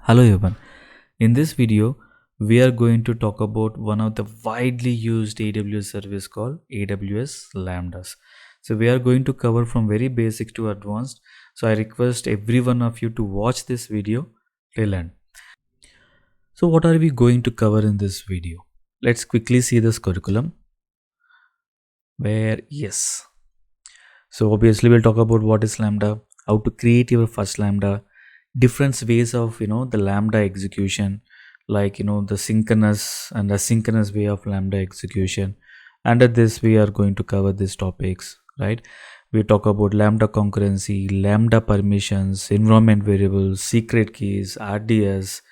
Hello everyone. In this video, we are going to talk about one of the widely used AWS service called AWS Lambdas. So we are going to cover from very basic to advanced. So I request every one of you to watch this video till end. So what are we going to cover in this video? Let's quickly see this curriculum. So obviously we'll talk about what is Lambda, how to create your first Lambda, different ways of the Lambda execution, like the synchronous and asynchronous way of Lambda execution. Under this we are going to cover these topics, right? We talk about Lambda concurrency, Lambda permissions, environment variables, secret keys, RDS,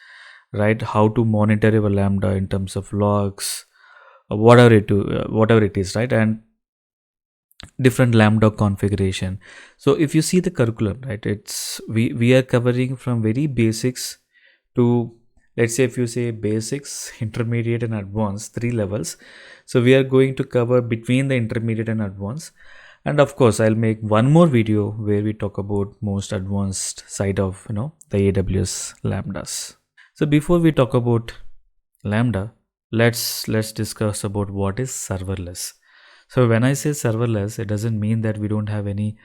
right? How to monitor your Lambda in terms of logs, whatever it is, right? And different Lambda configuration. So if you see the curriculum, right, it's we are covering from very basics to, let's say, if you say basics, intermediate and advanced, 3 levels. So we are going to cover between the intermediate and advanced, and of course I'll make one more video where we talk about most advanced side of the AWS Lambdas. So before we talk about Lambda, let's discuss about what is serverless. So when I say serverless, it doesn't mean that we don't have any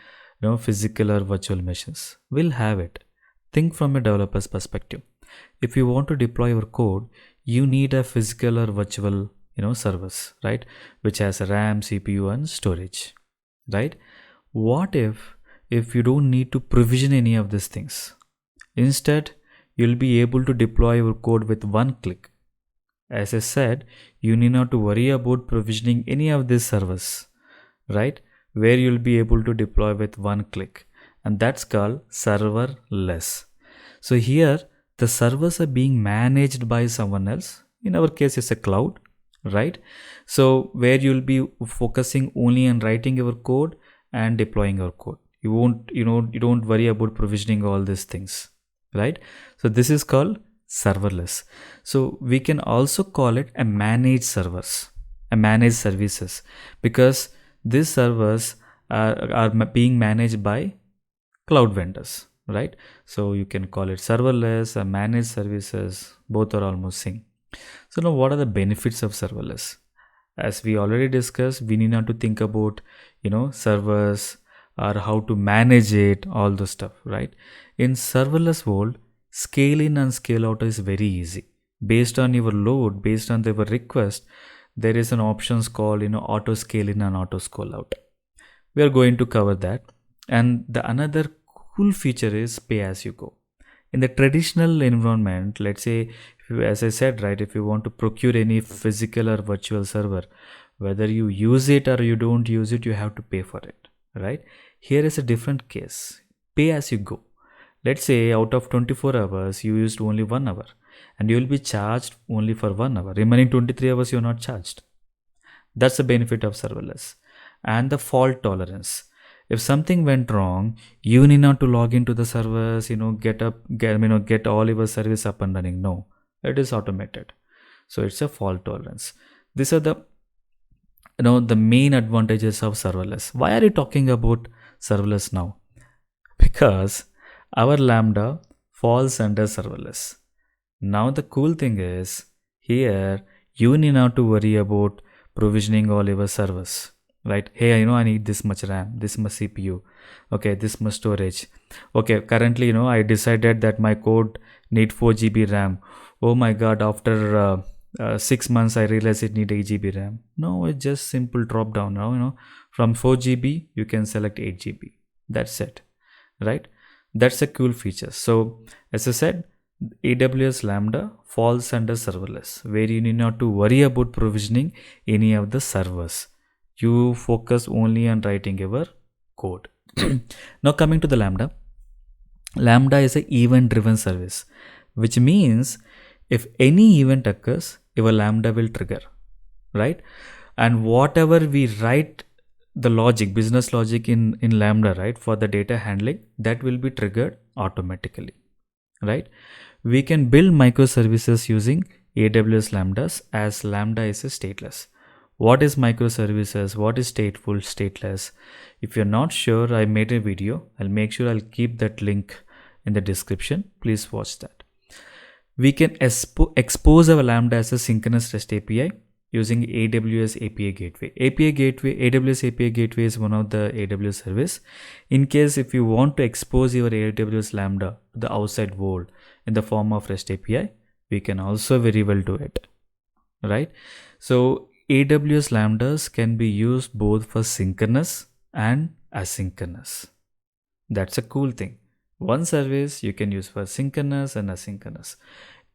physical or virtual machines. We'll have it. Think from a developer's perspective. If you want to deploy your code, you need a physical or virtual servers, right, which has RAM, CPU and storage, right? What if you don't need to provision any of these things? Instead, you'll be able to deploy your code with one click. As I said, you need not to worry about provisioning any of these servers, right? Where you'll be able to deploy with one click, and that's called serverless. So here the servers are being managed by someone else. In our case, it's a cloud, right? So where you'll be focusing only on writing your code and deploying your code. You don't worry about provisioning all these things, right? So this is called serverless. So we can also call it a managed servers, a managed services, because these servers are being managed by cloud vendors, right? So you can call it serverless or managed services. Both are almost same. So now what are the benefits of serverless? As we already discussed, we need not to think about servers or how to manage it, all the stuff, right? In serverless world, scale in and scale out is very easy. Based on your load, based on your request, there is an options called auto scale in and auto scale out. We are going to cover that. And the another cool feature is pay as you go. In the traditional environment, let's say, as I said, right, if you want to procure any physical or virtual server, whether you use it or you don't use it, you have to pay for it, right? Here is a different case. Pay as you go. Let's say out of 24 hours, you used only 1 hour and you will be charged only for 1 hour. Remaining 23 hours, you're not charged. That's the benefit of serverless. And the fault tolerance. If something went wrong, you need not to log into the servers, get all your service up and running. No, it is automated. So it's a fault tolerance. These are the main advantages of serverless. Why are you talking about serverless now? Because our Lambda falls under serverless. Now the cool thing is, here you need not to worry about provisioning all your servers, right? Hey, I need this much RAM, this much CPU, okay, this much storage. Okay, currently I decided that my code need 4 GB RAM. Oh my god, after 6 months I realized it need 8 GB RAM. No, it's just simple drop down now. From 4 GB you can select 8 GB. That's it, right? That's a cool feature. So as I said, AWS Lambda falls under serverless, where you need not to worry about provisioning any of the servers. You focus only on writing your code. Now coming to the Lambda. Lambda is an event driven service, which means if any event occurs, your Lambda will trigger, right? And whatever we write, the logic, business logic in Lambda, right, for the data handling, that will be triggered automatically, right? We can build microservices using AWS Lambdas, as Lambda is a stateless. What is microservices? What is stateful, stateless? If you're not sure, I made a video. I'll make sure I'll keep that link in the description. Please watch that. we can expose our Lambda as a synchronous REST API using AWS API Gateway. AWS API Gateway is one of the AWS service. In case if you want to expose your AWS Lambda to the outside world in the form of REST API, we can also very well do it, right? So AWS Lambdas can be used both for synchronous and asynchronous. That's a cool thing. One service you can use for synchronous and asynchronous.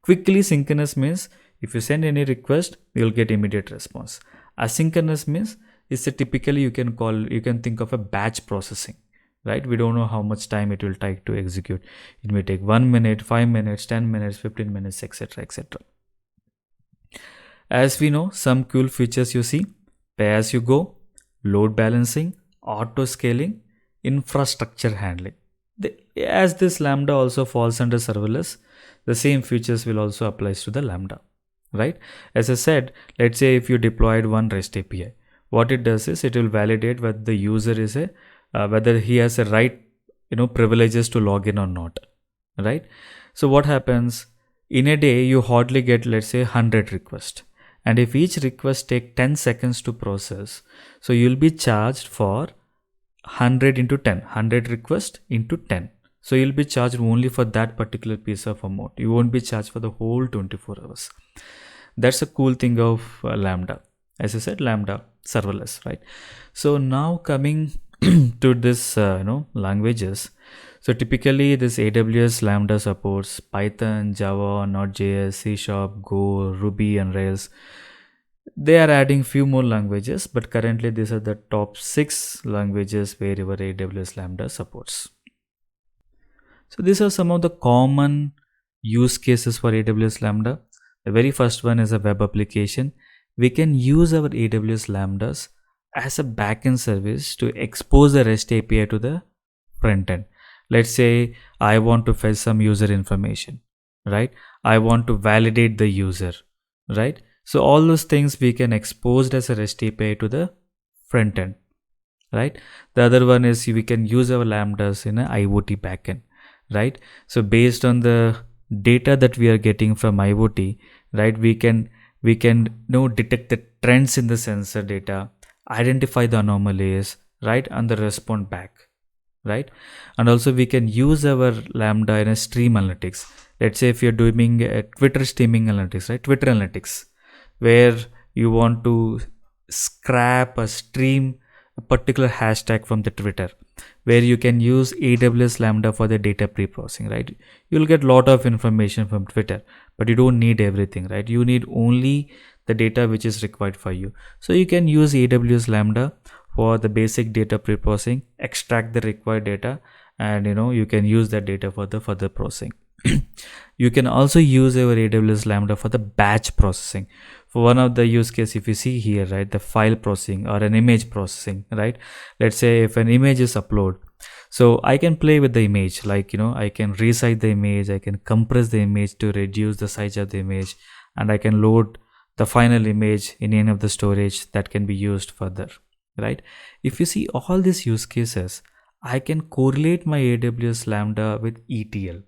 Quickly synchronous means if you send any request, you'll get immediate response. Asynchronous means it's a typically you can think of a batch processing, right? We don't know how much time it will take to execute. It may take 1 minute, 5 minutes, 10 minutes, 15 minutes, etc. etc. As we know, some cool features you see: pay as you go, load balancing, auto scaling, infrastructure handling. As this Lambda also falls under serverless, the same features will also apply to the Lambda, right? As I said, let's say if you deployed one REST API, what it does is it will validate whether the user is whether he has a right privileges to log in or not, right? So what happens in a day? You hardly get, let's say, 100 requests, and if each request take 10 seconds to process, so you'll be charged for 100 into 10, 100 requests into 10. So you'll be charged only for that particular piece of amount. You won't be charged for the whole 24 hours. That's a cool thing of Lambda. As I said, Lambda serverless, right? So now coming to this languages. So typically this AWS Lambda supports Python, Java, Node.js, C#, Go, Ruby and Rails. They are adding few more languages, but currently these are the top 6 languages wherever AWS Lambda supports. So these are some of the common use cases for AWS Lambda. The very first one is a web application. We can use our AWS Lambdas as a backend service to expose the REST API to the front end. Let's say I want to fetch some user information, right? I want to validate the user, right? So all those things we can expose as a REST API to the front end, right? The other one is we can use our Lambdas in an IoT backend, right? So based on the data that we are getting from IoT, right, we can detect the trends in the sensor data, identify the anomalies, right, and the respond back, right? And also we can use our Lambda in a stream analytics. Let's say if you're doing a Twitter streaming analytics, right, Twitter analytics, where you want to scrap a stream a particular hashtag from the Twitter, where you can use AWS Lambda for the data pre-processing, right? You'll get a lot of information from Twitter, but you don't need everything, right? You need only the data which is required for you. So you can use AWS Lambda for the basic data pre-processing, extract the required data, and you can use that data for the further processing. You can also use our AWS Lambda for the batch processing. For one of the use case, if you see here, right, the file processing or an image processing, right? Let's say if an image is uploaded, so I can play with the image, like I can resize the image, I can compress the image to reduce the size of the image, and I can load the final image in any of the storage that can be used further, right? If you see all these use cases, I can correlate my AWS Lambda with ETL.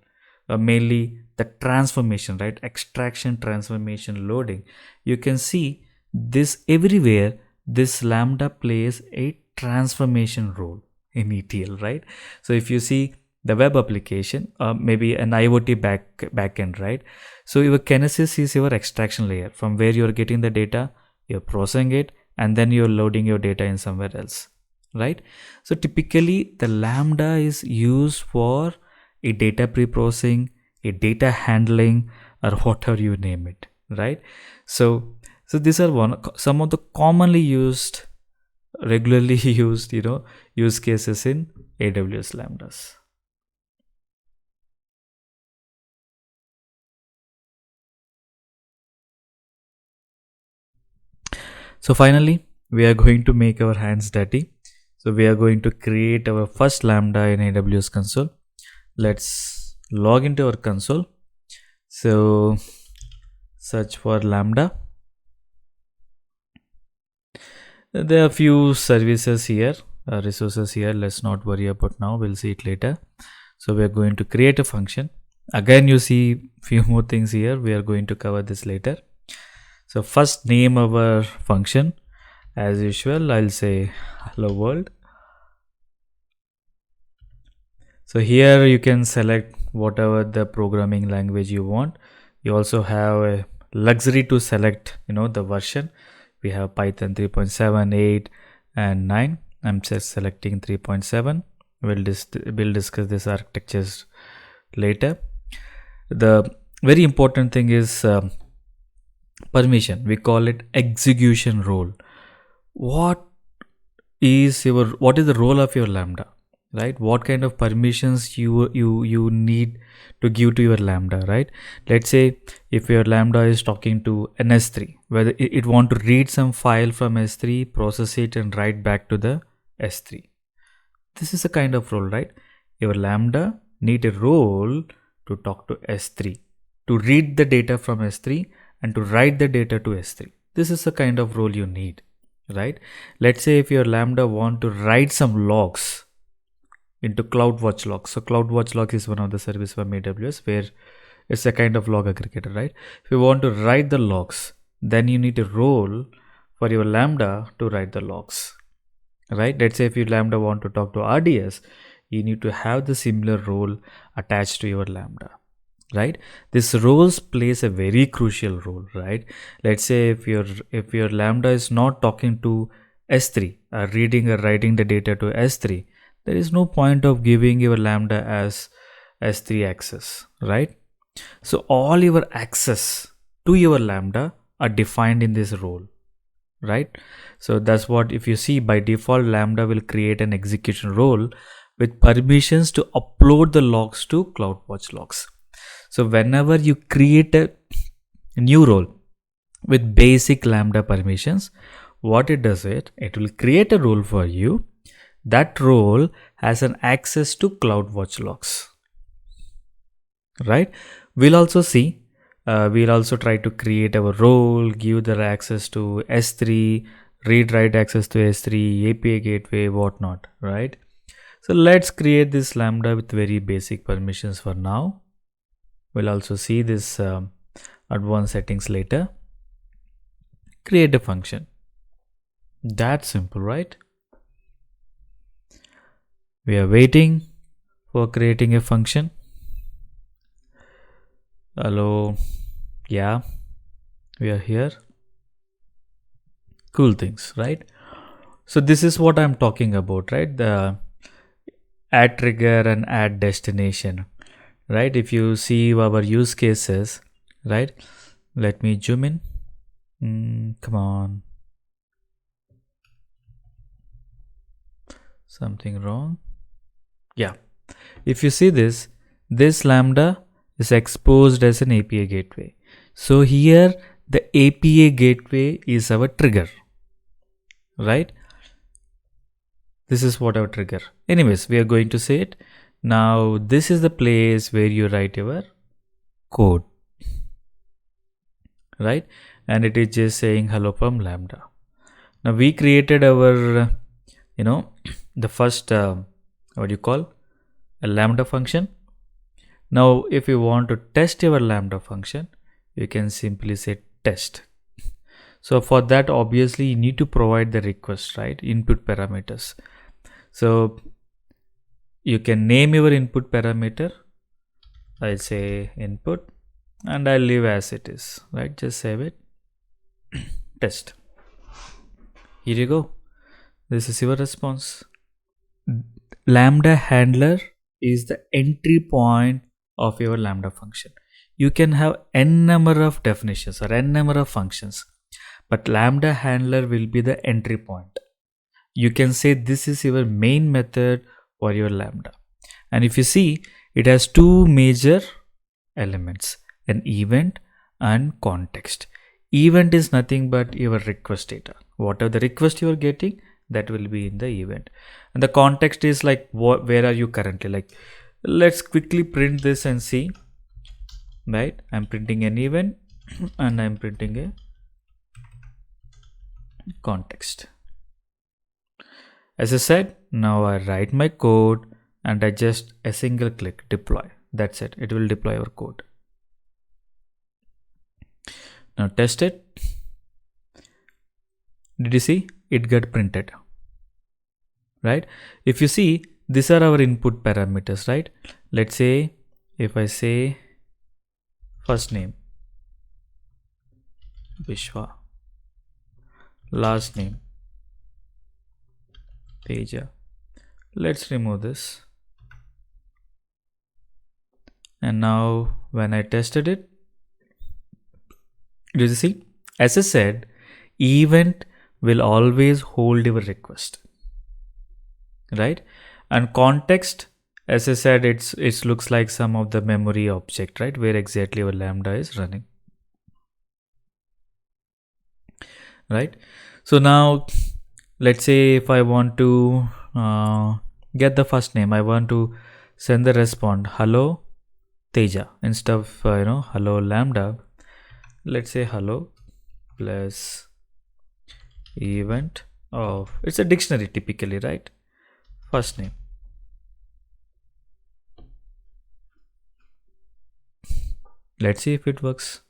Mainly the transformation, right? Extraction, transformation, loading. You can see this everywhere. This Lambda plays a transformation role in ETL, right? So if you see the web application, maybe an IoT backend, right? So your Kinesis is your extraction layer from where you're getting the data, you're processing it, and then you're loading your data in somewhere else, right? So typically the Lambda is used for a data pre-processing, a data handling, or whatever you name it, right? So these are some of the commonly used, regularly used, use cases in AWS Lambdas. So finally, we are going to make our hands dirty. So we are going to create our first Lambda in AWS console. Let's log into our console. So search for Lambda. There are a few services here, resources here. Let's not worry about now. We'll see it later. So we are going to create a function. Again, you see few more things here. We are going to cover this later. So first, name our function. As usual, I'll say hello world. So here you can select whatever the programming language you want. You also have a luxury to select, the version. We have Python 3.7, 8 and 9. I'm just selecting 3.7. We'll discuss this architectures later. The very important thing is permission. We call it execution role. What is the role of your Lambda? Right, what kind of permissions you need to give to your Lambda, right? Let's say if your Lambda is talking to an S3, whether it want to read some file from S3, process it and write back to the S3. This is a kind of role, right? Your Lambda need a role to talk to S3, to read the data from S3 and to write the data to S3. This is the kind of role you need, right? Let's say if your Lambda want to write some logs into CloudWatch logs. So CloudWatch log is one of the service from AWS where it's a kind of log aggregator, right? If you want to write the logs, then you need a role for your Lambda to write the logs, right? Let's say if your Lambda want to talk to RDS, you need to have the similar role attached to your Lambda, right? This roles plays a very crucial role, right? Let's say if your Lambda is not talking to S3 or reading or writing the data to S3, there is no point of giving your Lambda as S3 access, right? So all your access to your Lambda are defined in this role, right? So that's what, if you see, by default Lambda will create an execution role with permissions to upload the logs to CloudWatch logs. So whenever you create a new role with basic Lambda permissions, what it does, it will create a role for you. That role has an access to CloudWatch logs, right? We'll also see, we'll also try to create our role, give the access to S3, read write access to S3, API gateway, whatnot, right? So let's create this Lambda with very basic permissions for now. We'll also see this advanced settings later. Create a function. That's simple, right? We are waiting for creating a function. Hello. Yeah, we are here. Cool things, right? So this is what I'm talking about, right? The add trigger and add destination, right? If you see our use cases, right? Let me zoom in. Come on. Something wrong. Yeah, if you see this Lambda is exposed as an API gateway. So here the API gateway is our trigger, right? This is what our trigger. Anyways, we are going to say it. Now this is the place where you write your code, right? And it is just saying hello from Lambda. Now we created our, the first, what do you call, a Lambda function. Now if you want to test your Lambda function, you can simply say test. So for that, obviously you need to provide the request, right? Input parameters. So you can name your input parameter. I'll say input and I'll leave as it is, right? Just save it. Test. Here you go. This is your response. Lambda handler is the entry point of your Lambda function. You can have n number of definitions or n number of functions, but Lambda handler will be the entry point. You can say this is your main method for your Lambda. And if you see, it has two major elements, an event and context. Event is nothing but your request data. Whatever the request you are getting, that will be in the event. And the context is like where are you currently? Like, let's quickly print this and see, right? I'm printing an event and I'm printing a context. As I said, now I write my code and I just a single click deploy. That's it. It will deploy our code. Now test it. Did you see it get printed, right? If you see, these are our input parameters, right? Let's say if I say first name Vishwa, last name Teja. Let's remove this. And now when I tested it, did you see? As I said, event will always hold your request, right? And context, as I said, it looks like some of the memory object, right, where exactly your Lambda is running, right? So now let's say if I want to get the first name, I want to send the response hello Teja instead of hello Lambda. Let's say hello plus event of, it's a dictionary typically, right? First name. Let's see if it works.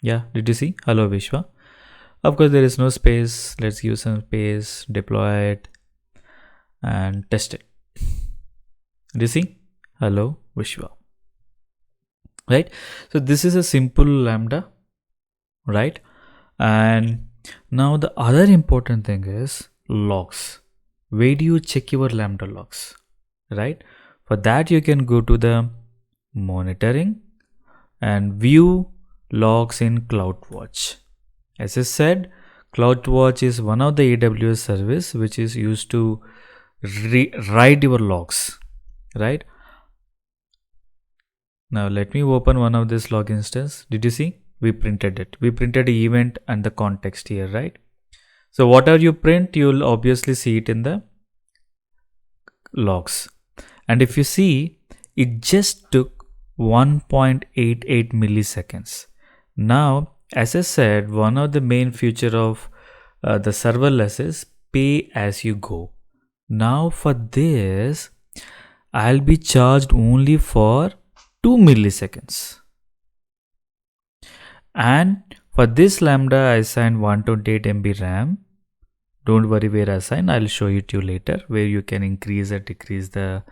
Yeah, did you see? Hello Vishwa. Of course there is no space. Let's give some space, deploy it and test it. Did you see? Hello Vishwa. Right? So this is a simple Lambda, right? And now the other important thing is logs. Where do you check your Lambda logs, right? For that you can go to the monitoring and view logs in CloudWatch. As I said, CloudWatch is one of the AWS service which is used to write your logs, right? Now let me open one of this log instance. Did you see? We printed it. We printed the event and the context here, right? So whatever you print, you'll obviously see it in the logs. And if you see, it just took 1.88 milliseconds. Now, as I said, one of the main feature of the serverless is pay as you go. Now for this, I'll be charged only for 2 milliseconds. And for this Lambda, I assigned 128 MB RAM. Don't worry where I assign, I'll show it to you later, where you can increase or decrease the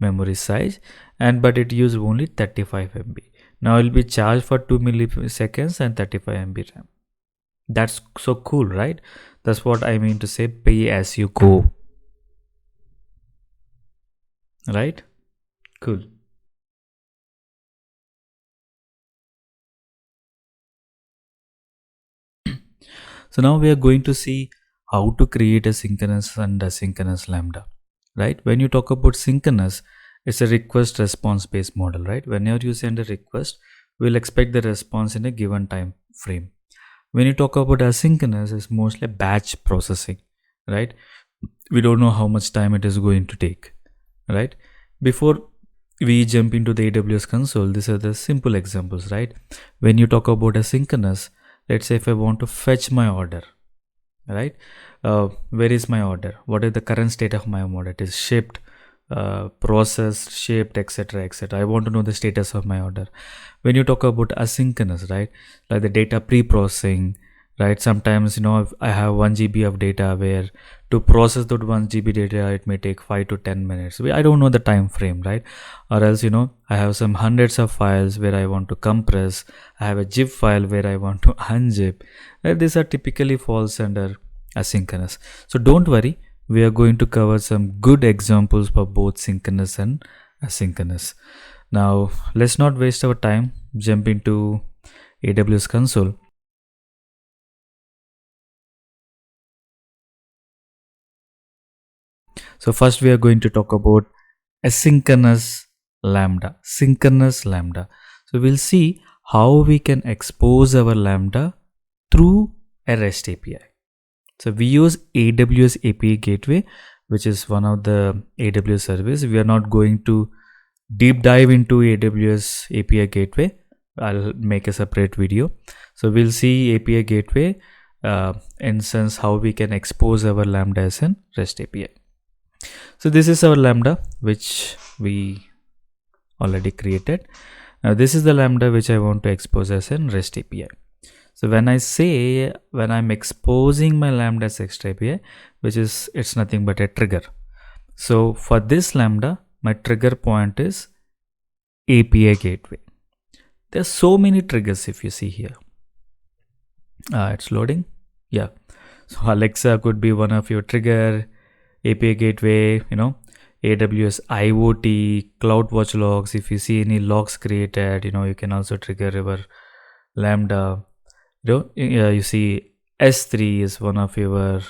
memory size. But it used only 35 MB. Now I'll be charged for 2 milliseconds and 35 MB RAM. That's so cool, right? That's what I mean to say, pay as you go. Right? Cool. So now we are going to see how to create a synchronous and asynchronous Lambda, right? When you talk about synchronous, it's a request response based model, right? Whenever you send a request, we'll expect the response in a given time frame. When you talk about asynchronous, it's mostly batch processing, right? We don't know how much time it is going to take, right? Before we jump into the AWS console, these are the simple examples, right? When you talk about asynchronous, let's say if I want to fetch my order, right? Where is my order? What is the current state of my order? It is shipped, processed, shipped, etc., etc. I want to know the status of my order. When you talk about asynchronous, right, like the data pre-processing, right? Sometimes I have 1 GB of data, where to process that 1 GB data it may take 5 to 10 minutes. I don't know the time frame, right? Or else I have some hundreds of files where I want to compress. I have a zip file where I want to unzip, right? These are typically falls under asynchronous. So don't worry, we are going to cover some good examples for both synchronous and asynchronous. Now let's not waste our time, jump into AWS console. So first we are going to talk about asynchronous Lambda, synchronous Lambda. So we'll see how we can expose our Lambda through a REST API. So we use AWS API Gateway, which is one of the AWS service. We are not going to deep dive into AWS API Gateway. I'll make a separate video. So we'll see API Gateway instance, how we can expose our Lambda as an REST API. So this is our Lambda, which we already created. Now this is the Lambda which I want to expose as a REST API. So when I'm exposing my Lambda as REST API, it's nothing but a trigger. So for this Lambda, my trigger point is API gateway. There's so many triggers if you see here. It's loading. Yeah. So Alexa could be one of your trigger, API gateway, AWS IoT, CloudWatch logs. If you see any logs created, you can also trigger your Lambda. You see S3 is one of your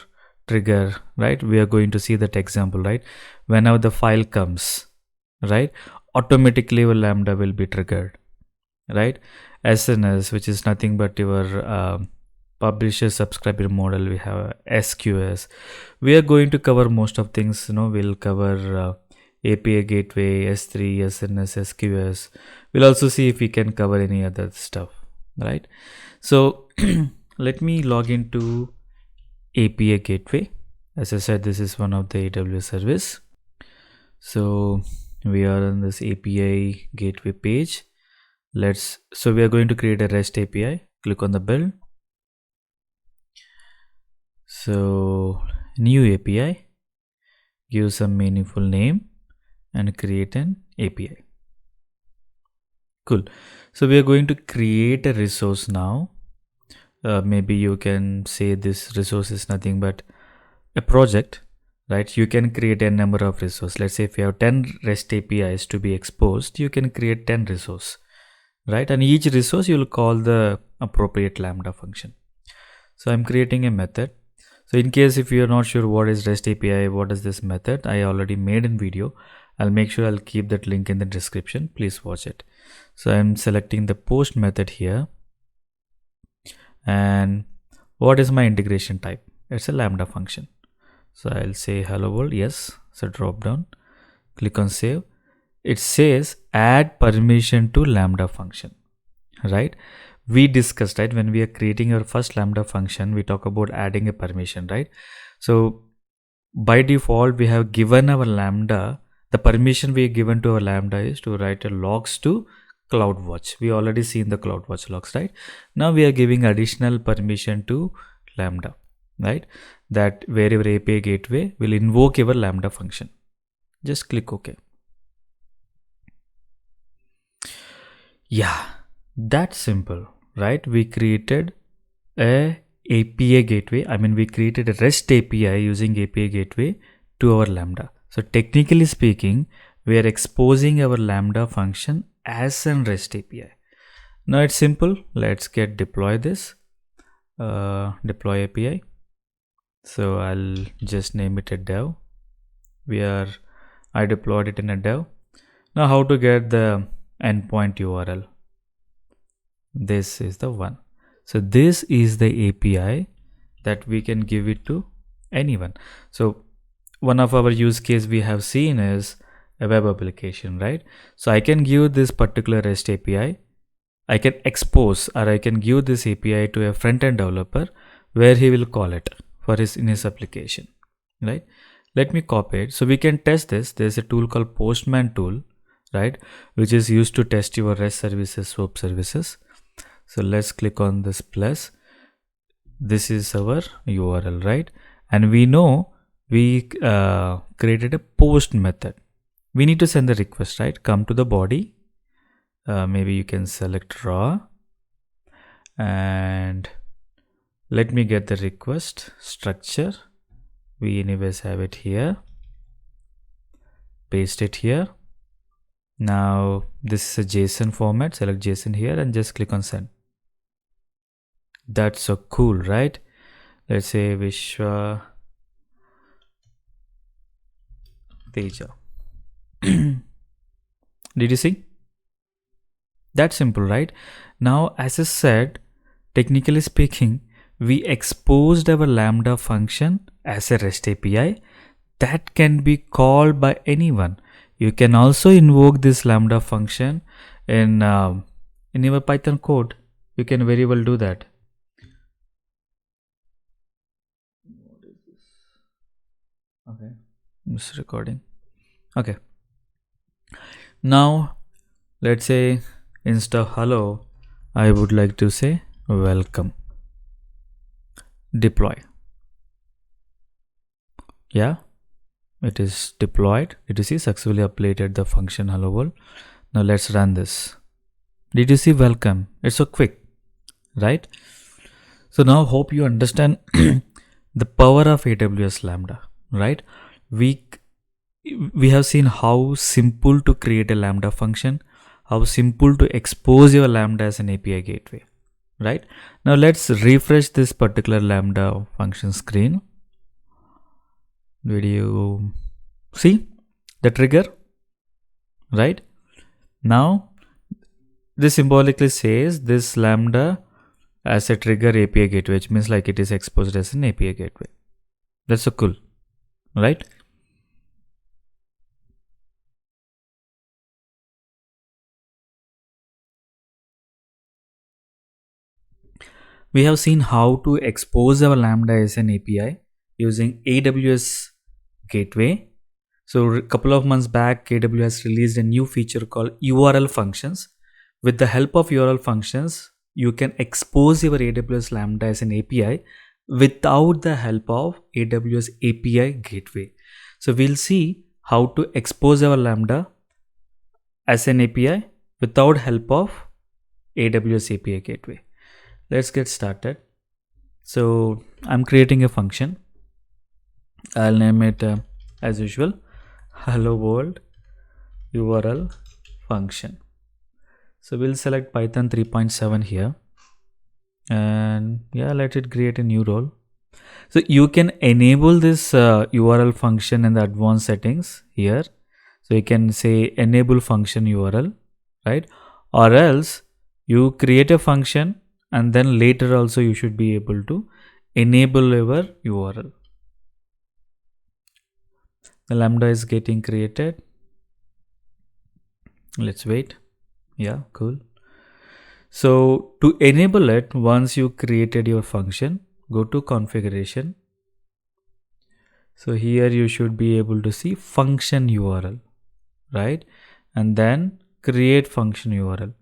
trigger, right? We are going to see that example, right? Whenever the file comes, right, automatically your Lambda will be triggered, right? SNS, which is nothing but your publisher subscriber model. We have SQS. We are going to cover most of things. We'll cover API gateway, S3, SNS, SQS. We'll also see if we can cover any other stuff, right? So let me log into API gateway. As I said, this is one of the AWS service. So we are on this API gateway page. So we are going to create a REST API. Click on the build. So new API, give some meaningful name and create an API. Cool. So we are going to create a resource now. Maybe you can say this resource is nothing but a project, right? You can create a number of resources. Let's say if you have 10 REST APIs to be exposed, you can create 10 resources, right? And each resource you will call the appropriate Lambda function. So I'm creating a method. So in case if you are not sure what is REST API, what is this method, I already made a video. I'll make sure I'll keep that link in the description. Please watch it. So I'm selecting the post method here. And what is my integration type? It's a Lambda function. So I'll say hello world. Yes. So drop down, click on save. It says add permission to Lambda function, right? We discussed, right, when we are creating our first Lambda function, we talk about adding a permission, right? So by default, we have given our Lambda, the permission we given to our Lambda is to write a logs to CloudWatch. We already seen the CloudWatch logs, right? Now we are giving additional permission to Lambda, right? That wherever API gateway will invoke your Lambda function. Just click OK. Yeah, that's simple, right? We created a API gateway. We created a REST API using API gateway to our Lambda. So technically speaking, we are exposing our Lambda function as an REST API. Now it's simple. Let's get deploy this. Deploy API. So I'll just name it a dev. I deployed it in a dev. Now how to get the endpoint URL? This is the one. So this is the API that we can give it to anyone. So one of our use case we have seen is a web application, right? So I can give this particular REST API. I can expose or I can give this API to a front-end developer where he will call it in his application, right? Let me copy it. So we can test this. There's a tool called Postman tool, right? Which is used to test your REST services, SOAP services. So let's click on this plus. This is our URL, right? And we know we created a post method. We need to send the request, right? Come to the body. Maybe you can select raw. And let me get the request structure. We anyways have it here. Paste it here. Now this is a JSON format. Select JSON here and just click on send. That's so cool, right? Let's say viswateja. Did you see? That's simple, right? Now, as I said, technically speaking, we exposed our Lambda function as a REST API that can be called by anyone. You can also invoke this Lambda function in your Python code. You can very well do that. What is this? Okay, it's recording. Okay. Now, let's say Instead of hello, I would like to say welcome. Deploy. Yeah, it is deployed. Did you see successfully updated the function hello world? Now let's run this. Did you see welcome? It's so quick, right? So now hope you understand the power of AWS Lambda, right? We have seen how simple to create a Lambda function, how simple to expose your Lambda as an API gateway, right? Now let's refresh this particular Lambda function screen. Did you see the trigger, right? Now this symbolically says this Lambda as a trigger API gateway, which means like it is exposed as an API gateway. That's so cool, right? We have seen how to expose our Lambda as an API using AWS Gateway. So a couple of months back, AWS released a new feature called URL functions. With the help of URL functions, you can expose your AWS Lambda as an API without the help of AWS API Gateway. So we'll see how to expose our Lambda as an API without help of AWS API Gateway. Let's get started. So I'm creating a function. I'll name it as usual hello world URL function. So we'll select Python 3.7 here, and yeah, let it create a new role. So you can enable this URL function in the advanced settings here. So you can say enable function URL, right? Or else you create a function and then later also you should be able to enable your URL. The Lambda is getting created. Let's wait. Yeah, cool. So to enable it, once you created your function, go to configuration. So here you should be able to see function URL, right? And then create function URL.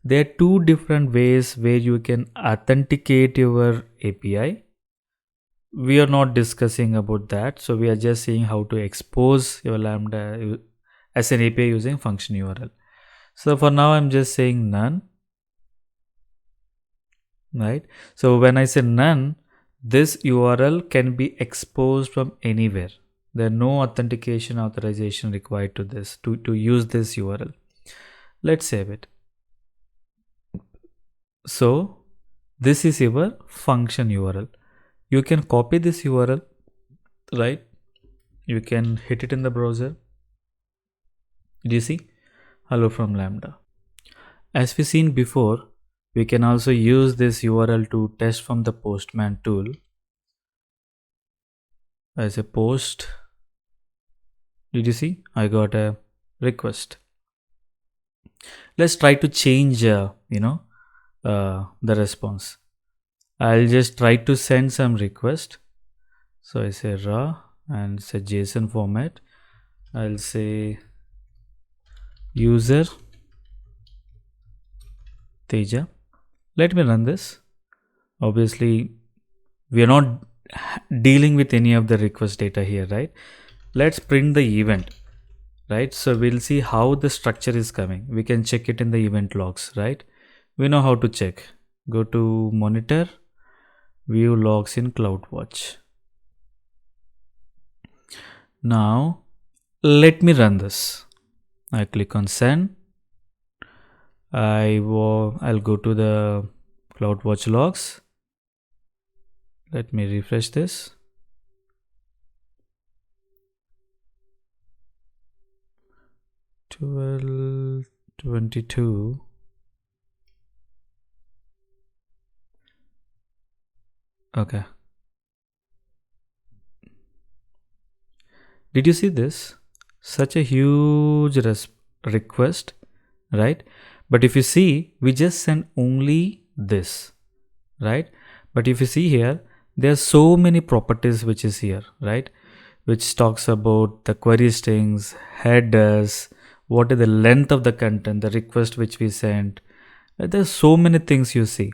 There are two different ways where you can authenticate your API. We are not discussing about that. So we are just seeing how to expose your Lambda as an API using function URL. So for now, I'm just saying none, right? So when I say none, this URL can be exposed from anywhere. There are no authentication authorization required to this to use this URL. Let's save it. So this is your function URL. You can copy this URL, right? You can hit it in the browser. Did you see? Hello from Lambda. As we seen before, we can also use this URL to test from the Postman tool as a post. Did you see? I got a request. Let's try to change, the response. I'll just try to send some request. So I say raw and it's a JSON format. I'll say user Teja. Let me run this. Obviously, we are not dealing with any of the request data here, right? Let's print the event, right? So we'll see how the structure is coming. We can check it in the event logs, right? We know how to check. Go to monitor, view logs in CloudWatch. Now, let me run this. I click on send. I'll go to the CloudWatch logs. Let me refresh this. $12.22. Okay. Did you see this? Such a huge request, right? But if you see, we just sent only this, right? But if you see here, there are so many properties which is here, right? Which talks about the query strings, headers, what is the length of the content, the request which we sent. There's so many things you see.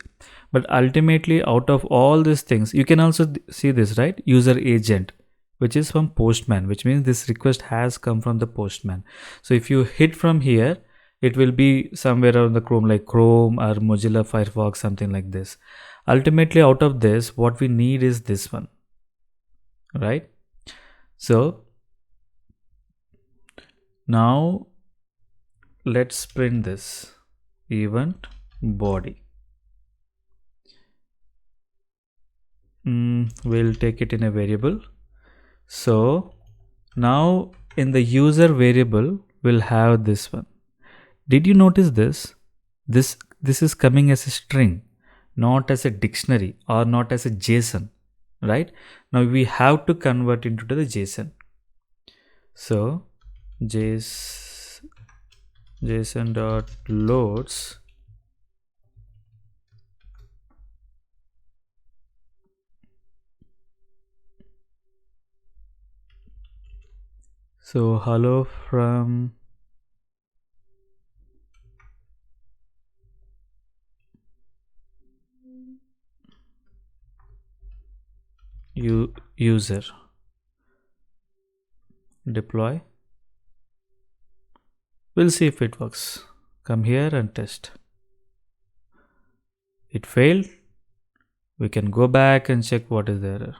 But ultimately, out of all these things, you can also see this, right? User agent, which is from Postman, which means this request has come from the Postman. So if you hit from here, it will be somewhere around the Chrome, like Chrome or Mozilla Firefox, something like this. Ultimately, out of this, what we need is this one, right? So now let's print this event body. We'll take it in a variable. So now in the user variable, we'll have this one. Did you notice this? This is coming as a string, not as a dictionary or not as a JSON, right? Now we have to convert into the JSON. So JSON.loads so hello from user, deploy. We'll see if it works. Come here and test. It failed. We can go back and check what is the error.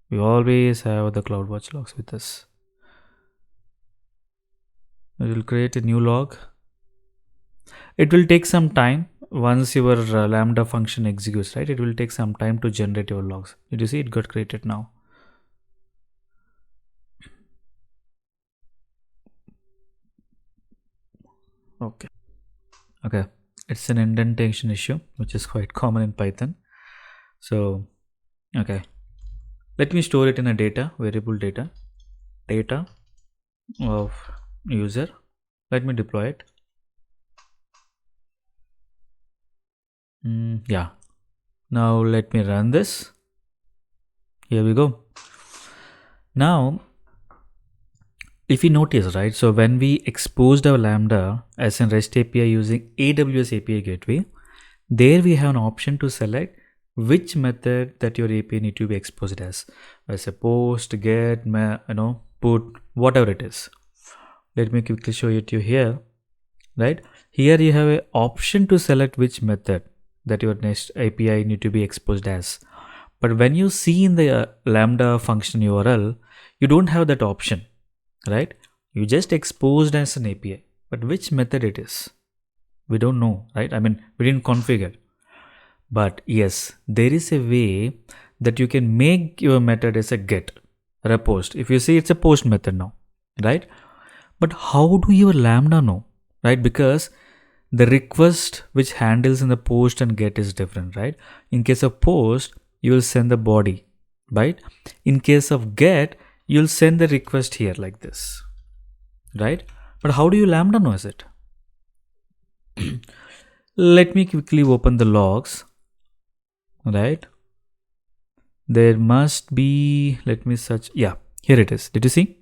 We always have the CloudWatch logs with us. We will create a new log. It will take some time. Once your Lambda function executes, right, it will take some time to generate your logs. Did you see it got created now? Okay, it's an indentation issue, which is quite common in Python. So okay, let me store it in a data variable, data of user. Let me deploy it. Yeah, now let me run this. Here we go. Now if you notice, right, so when we exposed our Lambda as a REST API using AWS API Gateway, there we have an option to select which method that your API need to be exposed as a post, get, put, whatever it is. Let me quickly show it to you here, right? Here you have an option to select which method that your next API need to be exposed as. But when you see in the Lambda function URL, you don't have that option, right? You just exposed as an API, but which method it is, we don't know, right? I mean, we didn't configure. But yes, there is a way that you can make your method as a get or a post. If you see, it's a post method now, right? But how do your Lambda know, right? Because the request which handles in the post and get is different, right? In case of post, you will send the body, right? In case of get, you'll send the request here like this, right? But how do you Lambda knows it? Let me quickly open the logs, right? There must be, let me search. Yeah, here it is. Did you see?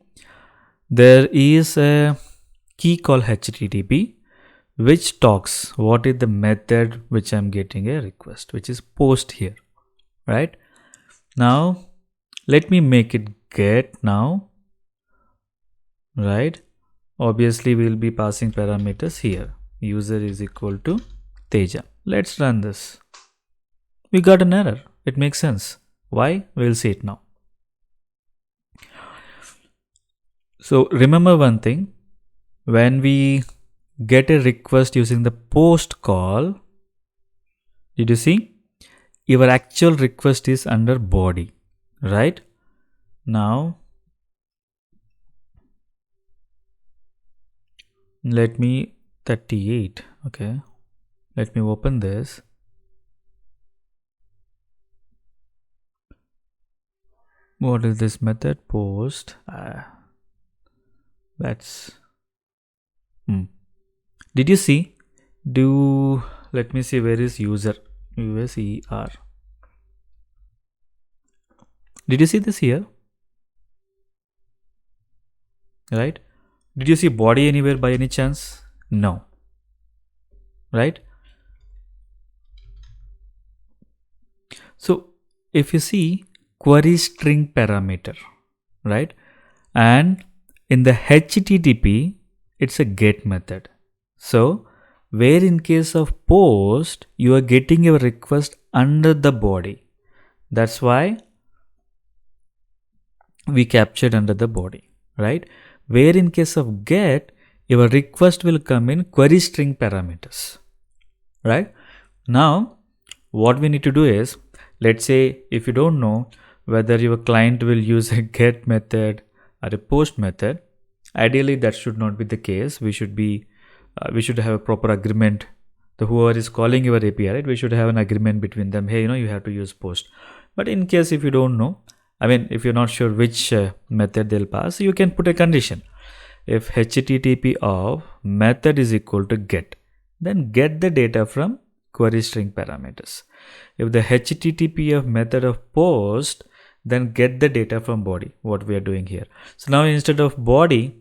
There is a key called HTTP, which talks what is the method which I'm getting a request, which is post here, right? Now, let me make it get now, right? Obviously, we'll be passing parameters here. User is equal to Teja. Let's run this. We got an error. It makes sense. Why? We'll see it now. So remember one thing. When we get a request using the post call, did you see? Your actual request is under body, right? Now, let me 38. Okay. Let me open this. What is this method? Post. That's. Did you see? Let me see where is user. USER. Did you see this here? Right? Did you see body anywhere by any chance? No. Right? So if you see query string parameter, right? And in the HTTP, it's a get method. So where in case of post, you are getting your request under the body. That's why we captured under the body, right? Where in case of get, your request will come in query string parameters, right? Now, what we need to do is, let's say if you don't know whether your client will use a get method or a post method, ideally that should not be the case. We should have a proper agreement. The whoever is calling your API, right? We should have an agreement between them. Hey, you have to use post. But in case if you don't know, if you're not sure which method they'll pass, you can put a condition. If HTTP of method is equal to get, then get the data from query string parameters. If the HTTP of method of post, then get the data from body, what we are doing here. So now instead of body,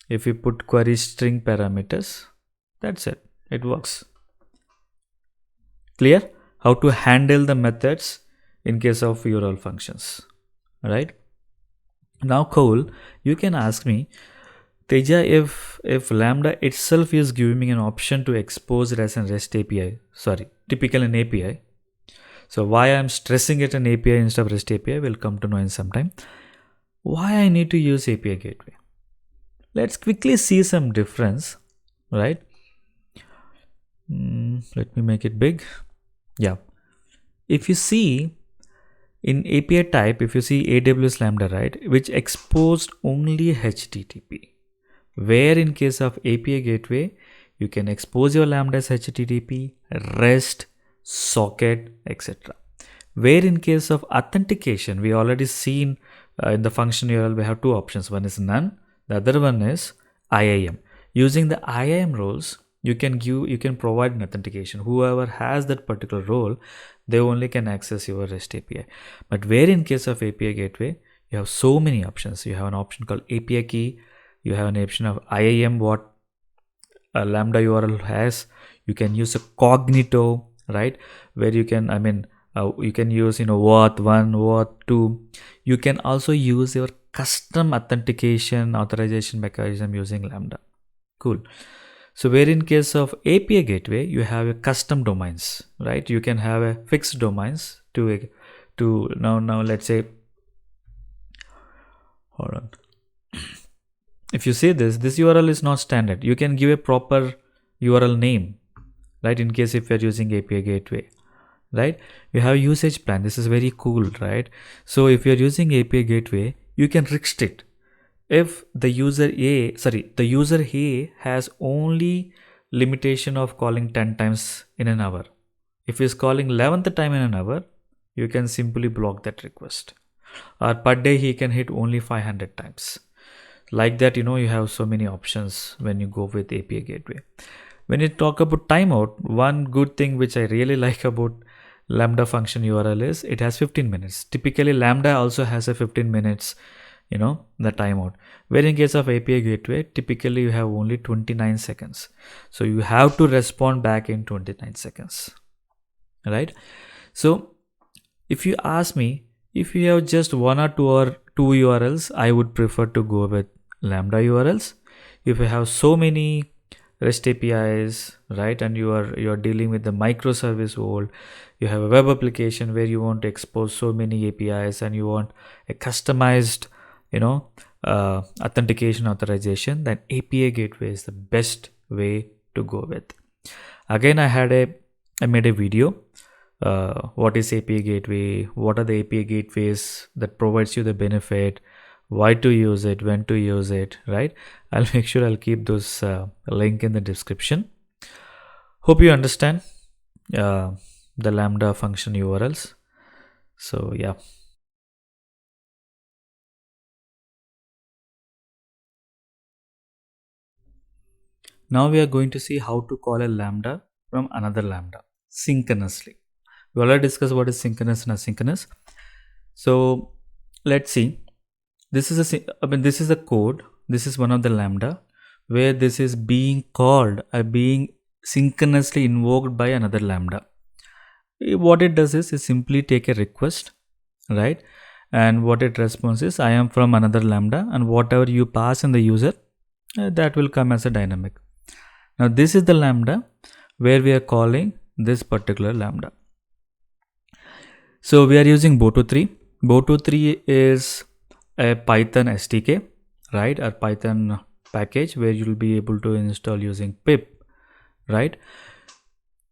if we put query string parameters, that's it. It works. Clear? How to handle the methods in case of URL functions, right? Now, Cole, you can ask me, Teja, if Lambda itself is giving me an option to expose it as a REST API, typical an API. So why I'm stressing it an API instead of REST API, we'll come to know in some time. Why I need to use API gateway? Let's quickly see some difference, right? Let me make it big. Yeah. If you see in API type, if you see AWS Lambda, right, which exposed only HTTP, where in case of API gateway, you can expose your Lambda as HTTP, REST, socket, etc. Where in case of authentication, we already seen in the function URL, we have two options. One is none. The other one is IAM. Using the IAM roles, you can provide an authentication. Whoever has that particular role, they only can access your REST API. But where in case of API gateway, you have so many options. You have an option called API key. You have an option of IAM, what a Lambda URL has. You can use a cognito, right? Where you can, you can use, OAuth 1, OAuth 2. You can also use your custom authentication authorization mechanism using Lambda. Cool. So where in case of API gateway, you have a custom domains, right? You can have a fixed domains to now let's say, hold on. If you say this URL is not standard, you can give a proper URL name, right? In case if you're using API gateway, right? You have usage plan. This is very cool, right? So if you're using API gateway, you can restrict. If the user A has only limitation of calling 10 times in an hour. If he's calling 11th time in an hour, you can simply block that request. Or per day he can hit only 500 times. Like that, you have so many options when you go with API gateway. When you talk about timeout, one good thing which I really like about Lambda function URL is it has 15 minutes. Typically Lambda also has a 15 minutes, the timeout. Where in case of API gateway, typically you have only 29 seconds. So you have to respond back in 29 seconds, right? So if you ask me, if you have just one or two URLs, I would prefer to go with Lambda URLs. If you have so many REST APIs, right, and you are dealing with the microservice world, you have a web application where you want to expose so many APIs and you want a customized authentication authorization, then API gateway is the best way to go with. Again, I made a video. What is API gateway? What are the API gateways that provides you the benefit? Why to use it? When to use it? Right? I'll make sure I'll keep those link in the description. Hope you understand the Lambda function URLs. So yeah. Now we are going to see how to call a Lambda from another Lambda synchronously. We already discussed what is synchronous and asynchronous. So let's see. This is a code this is one of the Lambda where this is being called or being synchronously invoked by another Lambda. What it does is simply take a request, right? And what it responds is I am from another Lambda, and whatever you pass in the user, that will come as a dynamic. Now this is the Lambda where we are calling this particular Lambda. So we are using Boto3. Boto3 is a Python SDK, right? Or Python package where you will be able to install using pip, right?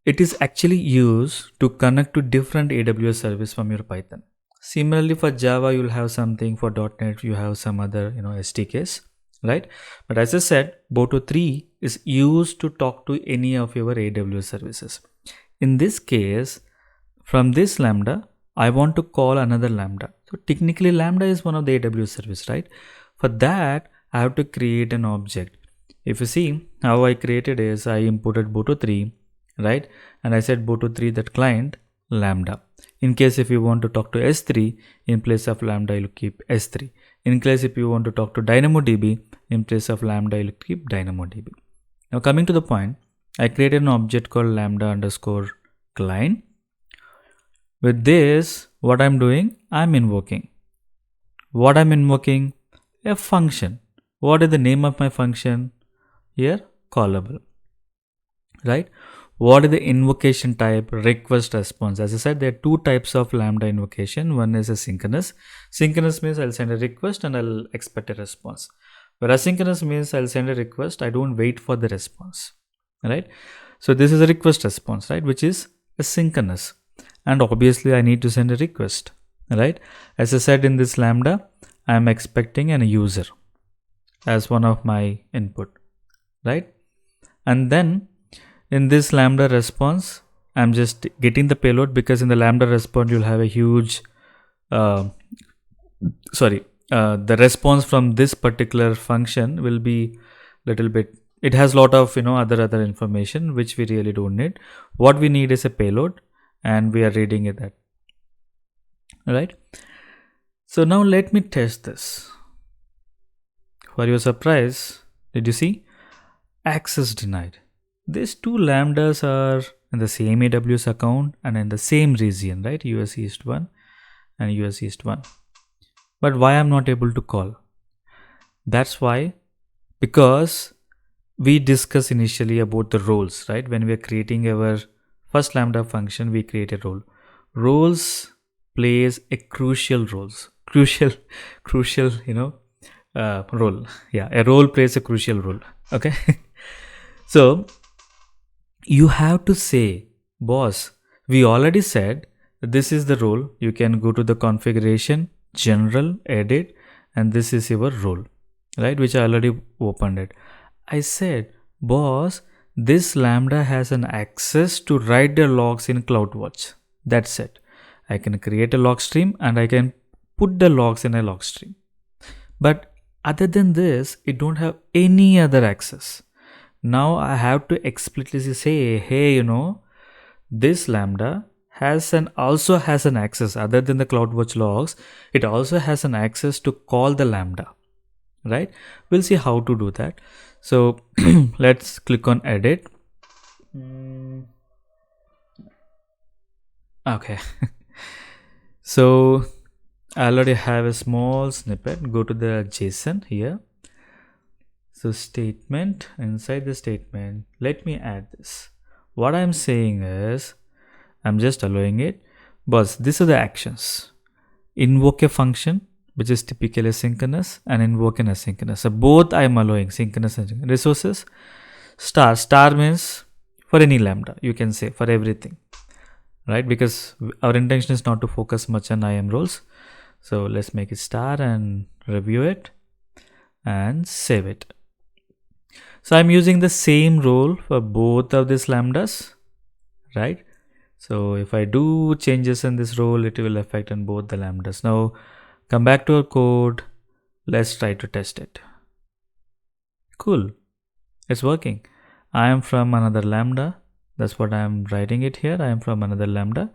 It is actually used to connect to different AWS service from your Python. Similarly, for Java, you'll have something. For .NET, you have some other, SDKs, right? But as I said, Boto3 is used to talk to any of your AWS services. In this case, from this Lambda, I want to call another Lambda. So technically, Lambda is one of the AWS service, right? For that, I have to create an object. If you see how I created is I imported Boto3, right? And I said Boto3 that client Lambda. In case if you want to talk to S3, in place of Lambda, you'll keep S3. In case if you want to talk to DynamoDB, in place of Lambda, you'll keep DynamoDB. Now coming to the point, I created an object called Lambda underscore client. With this, what I'm doing, I'm invoking. What I'm invoking? A function. What is the name of my function? Here, callable. Right? What is the invocation type? Request response. As I said, there are two types of Lambda invocation. One is a synchronous. Synchronous means I'll send a request and I'll expect a response. But asynchronous means I'll send a request. I don't wait for the response. Right? So this is a request response, right? Which is asynchronous. And obviously I need to send a request, right? As I said in this Lambda, I am expecting a user as one of my input, right? And then in this Lambda response, I'm just getting the payload because in the Lambda response, you'll have a huge, the response from this particular function will be little bit, it has a lot of, other information, which we really don't need. What we need is a payload. And we are reading it that, right? So now let me test this. For your surprise, did you see? Access denied. These two Lambdas are in the same AWS account and in the same region, right? US East 1 and US East 1. But why I'm not able to call? That's why, because we discussed initially about the roles, right? When we are creating our first Lambda function, we create a role. Roles plays a crucial role. Role. Yeah, a role plays a crucial role. Okay. So you have to say, boss, we already said this is the role. You can go to the configuration, general, edit, and this is your role, right? Which I already opened it. I said, boss, this Lambda has an access to write the logs in CloudWatch. That's it. I can create a log stream and I can put the logs in a log stream. But other than this, it don't have any other access. Now I have to explicitly say, hey, this Lambda also has an access other than the CloudWatch logs. It also has an access to call the Lambda, right? We'll see how to do that. So let's click on edit. Okay. So I already have a small snippet. Go to the JSON here. So statement, inside the statement, let me add this. What I'm saying is, I'm just allowing it. But these are the actions. Invoke a function, which is typically synchronous, and invoke an asynchronous. So both I am allowing synchronous and asynchronous. Resources. Star means for any Lambda. You can say for everything. Right? Because our intention is not to focus much on IAM roles. So let's make it star and review it and save it. So I'm using the same role for both of these Lambdas, right? So if I do changes in this role, it will affect on both the Lambdas. Now come back to our code. Let's try to test it. Cool. It's working. I am from another Lambda. That's what I am writing it here. I am from another Lambda.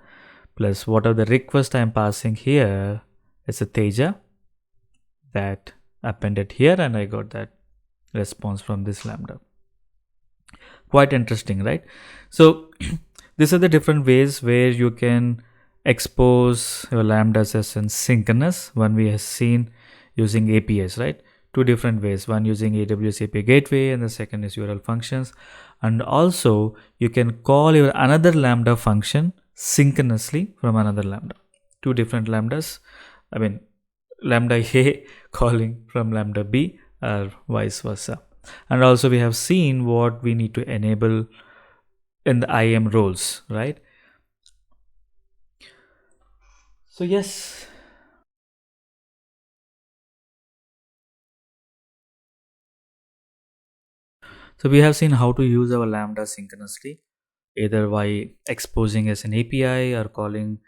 Plus whatever the request I am passing here, it's a Teja that appended here, and I got that response from this Lambda. Quite interesting, right? So these are the different ways where you can expose your Lambdas as in synchronous. One we have seen using APIs, right? Two different ways, one using AWS API gateway and the second is URL functions. And also you can call your another Lambda function synchronously from another Lambda. Two different Lambdas, I mean Lambda A calling from Lambda B or vice versa. And also we have seen what we need to enable in the IAM roles, right? So yes. So we have seen how to use our Lambda synchronously, either by exposing as an API or calling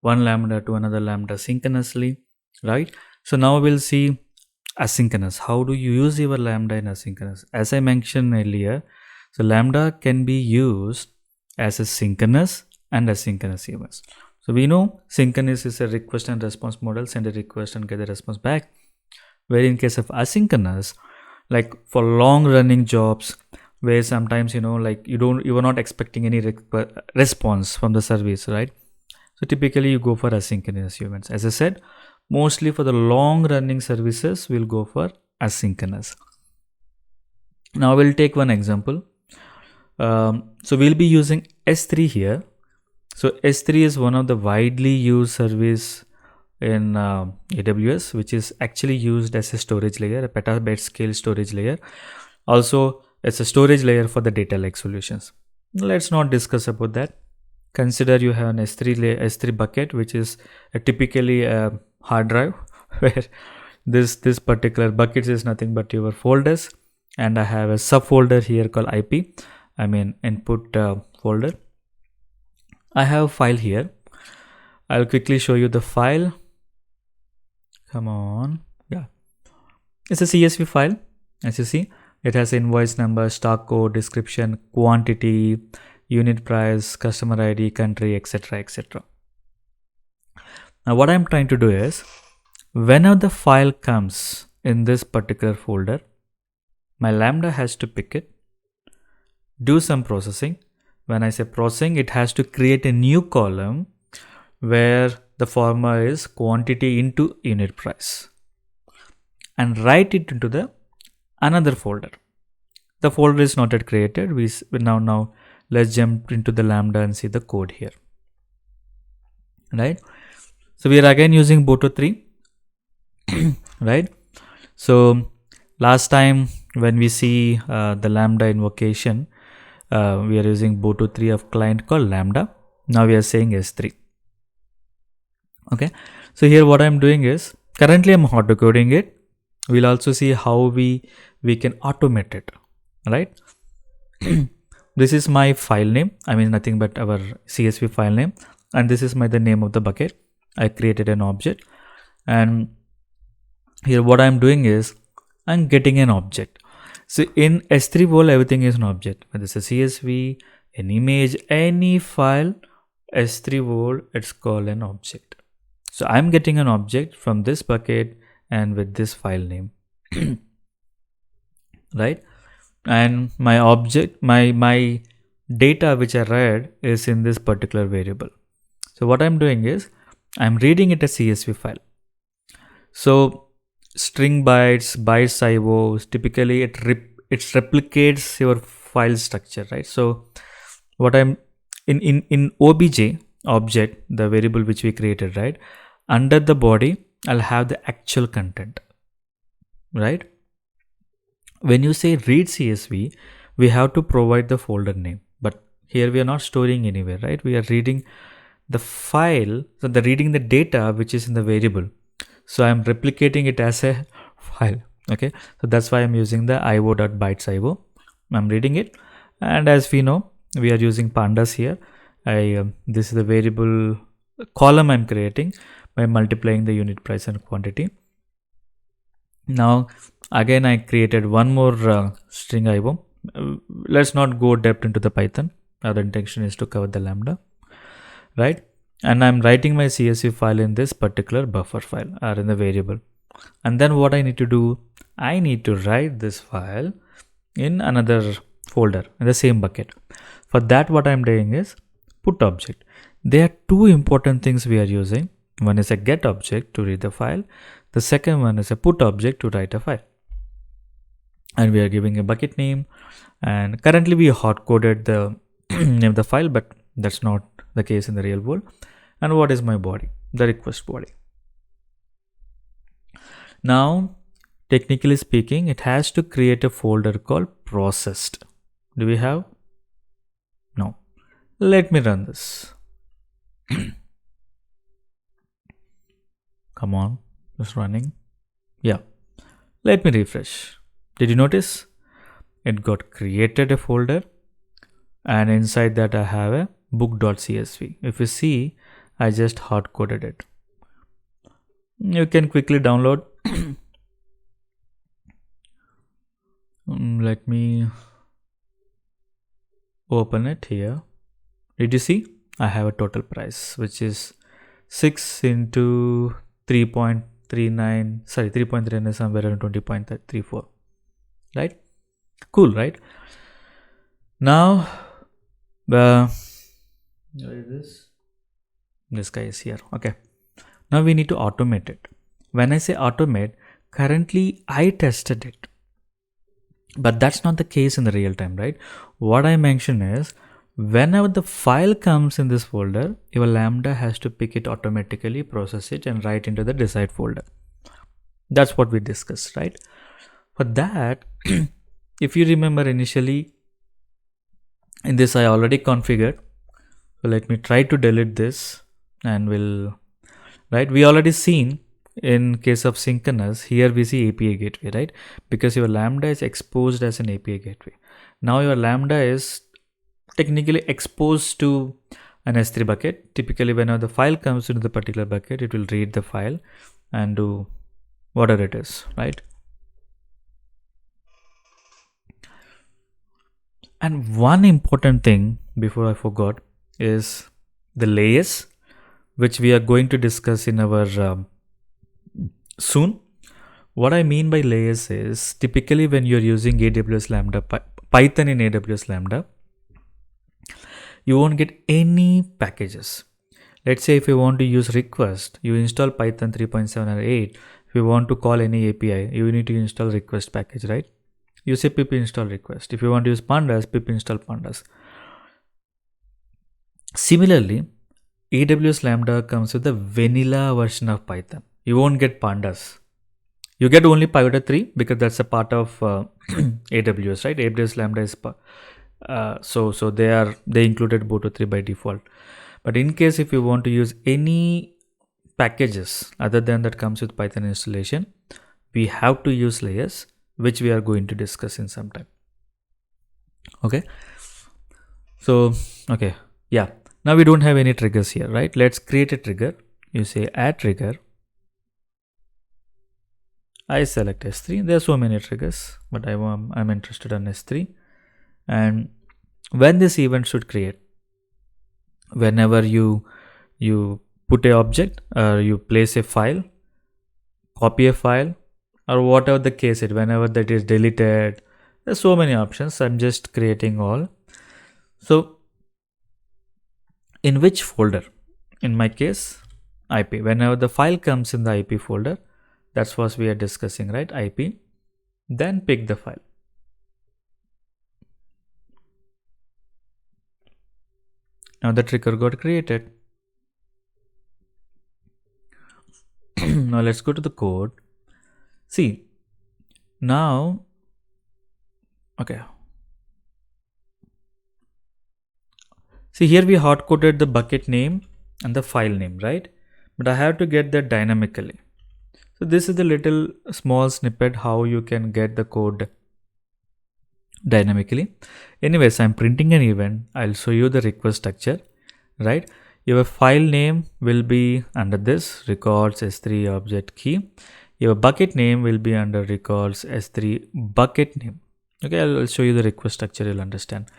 one Lambda to another Lambda synchronously, right? So now we'll see asynchronous. How do you use your Lambda in asynchronous? As I mentioned earlier, so Lambda can be used as a synchronous and asynchronous events. So we know synchronous is a request and response model, send a request and get the response back. Where in case of asynchronous, like for long running jobs where sometimes like you are not expecting any response from the service, right? So typically you go for asynchronous events. As I said, mostly for the long running services we'll go for asynchronous. Now we'll take one example. So we'll be using S3 here. So S3 is one of the widely used service in AWS, which is actually used as a storage layer, a petabyte scale storage layer. Also, it's a storage layer for the data lake solutions. Let's not discuss about that. Consider you have an S3 bucket, which is typically a hard drive, where this particular bucket is nothing but your folders, and I have a subfolder here called IP. I mean input folder. I have a file here. I'll quickly show you the file. Come on. Yeah. It's a CSV file. As you see, it has invoice number, stock code, description, quantity, unit price, customer ID, country, etc. etc. Now what I'm trying to do is, whenever the file comes in this particular folder, my Lambda has to pick it, do some processing. When I say processing, it has to create a new column where the format is quantity into unit price and write it into the another folder. The folder is not yet created. We now let's jump into the Lambda and see the code here, right? So we are again using Boto 3, right? So last time when we see the Lambda invocation, we are using Boto 3 of client called Lambda. Now we are saying S3. Okay, so here what I'm doing is, currently I'm auto coding it. We'll also see how we can automate it, right? This is my file name. I mean nothing but our CSV file name, and this is the name of the bucket. I created an object, and here what I'm doing is I'm getting an object. So in S3 world, everything is an object. Whether it's a CSV, an image, any file, S3 world, it's called an object. So I'm getting an object from this bucket and with this file name, right? And my object, my data which I read is in this particular variable. So what I'm doing is I'm reading it as CSV file. So string bytes, bytes IO, typically it replicates your file structure, right? So what I'm in OBJ object, the variable which we created, right? Under the body, I'll have the actual content, right? When you say read CSV, we have to provide the folder name, but here we are not storing anywhere, right? We are reading the file, so the reading the data which is in the variable. So I'm replicating it as a file. Okay, so that's why I'm using the io.bytes io. I'm reading it, and as we know, we are using pandas here. This is the variable column I'm creating by multiplying the unit price and quantity. Now again I created one more string io. Let's not go depth into the Python. Our intention is to cover the Lambda, right? And I'm writing my CSV file in this particular buffer file or in the variable. And then what I need to do, I need to write this file in another folder in the same bucket. For that, what I'm doing is put object. There are two important things we are using. One is a get object to read the file. The second one is a put object to write a file. And we are giving a bucket name. And currently we hard coded the name of the file, but that's not the case in the real world. And what is my body? The request body. Now, technically speaking, it has to create a folder called processed. Do we have? No. Let me run this. Come on, it's running. Yeah. Let me refresh. Did you notice? It got created a folder, and inside that I have a book.csv. If you see, I just hard coded it. You can quickly download. Let me open it here. Did you see? I have a total price which is 6 into 3.39. Sorry, 3.39 is somewhere around 20.34. Right? Cool, right? Now, where is this? This guy is here. Okay. Now we need to automate it. When I say automate, currently I tested it. But that's not the case in the real time, right? What I mentioned is, whenever the file comes in this folder, your Lambda has to pick it automatically, process it, and write into the desired folder. That's what we discussed, right? For that, if you remember initially, in this I already configured. So let me try to delete this and right? We already seen in case of synchronous, here we see API gateway, right? Because your Lambda is exposed as an API gateway. Now your Lambda is technically exposed to an S3 bucket. Typically, whenever the file comes into the particular bucket, it will read the file and do whatever it is, right? And one important thing before I forgot is the layers, which we are going to discuss in our soon. What I mean by layers is typically when you're using AWS Lambda, Python in AWS Lambda, you won't get any packages. Let's say if you want to use request, you install Python 3.7 or 8. If you want to call any API, you need to install request package, right? You say pip install request. If you want to use pandas, pip install pandas. Similarly, AWS Lambda comes with the vanilla version of Python. You won't get pandas. You get only Pivot 3 because that's a part of AWS, right? AWS Lambda is so they included Boto 3 by default. But in case if you want to use any packages other than that comes with Python installation, we have to use layers, which we are going to discuss in some time. Okay. So, okay. Yeah. Now we don't have any triggers here, right? Let's create a trigger. You say add trigger. I select S3. There are so many triggers, but I'm interested in S3. And when this event should create, whenever you put a object or you place a file, copy a file, or whatever the case is, whenever that is deleted, there's so many options. I'm just creating all. So in which folder? In my case, IP. Whenever the file comes in the IP folder, that's what we are discussing, right? IP. Then pick the file. Now the trigger got created. Now let's go to the code. See, now, okay. See, here we hard coded the bucket name and the file name, right? But I have to get that dynamically. So this is the little small snippet how you can get the code dynamically. Anyways, I'm printing an event. I'll show you the request structure, right? Your file name will be under this records S3 object key. Your bucket name will be under records S3 bucket name. Okay, I'll show you the request structure, you'll understand.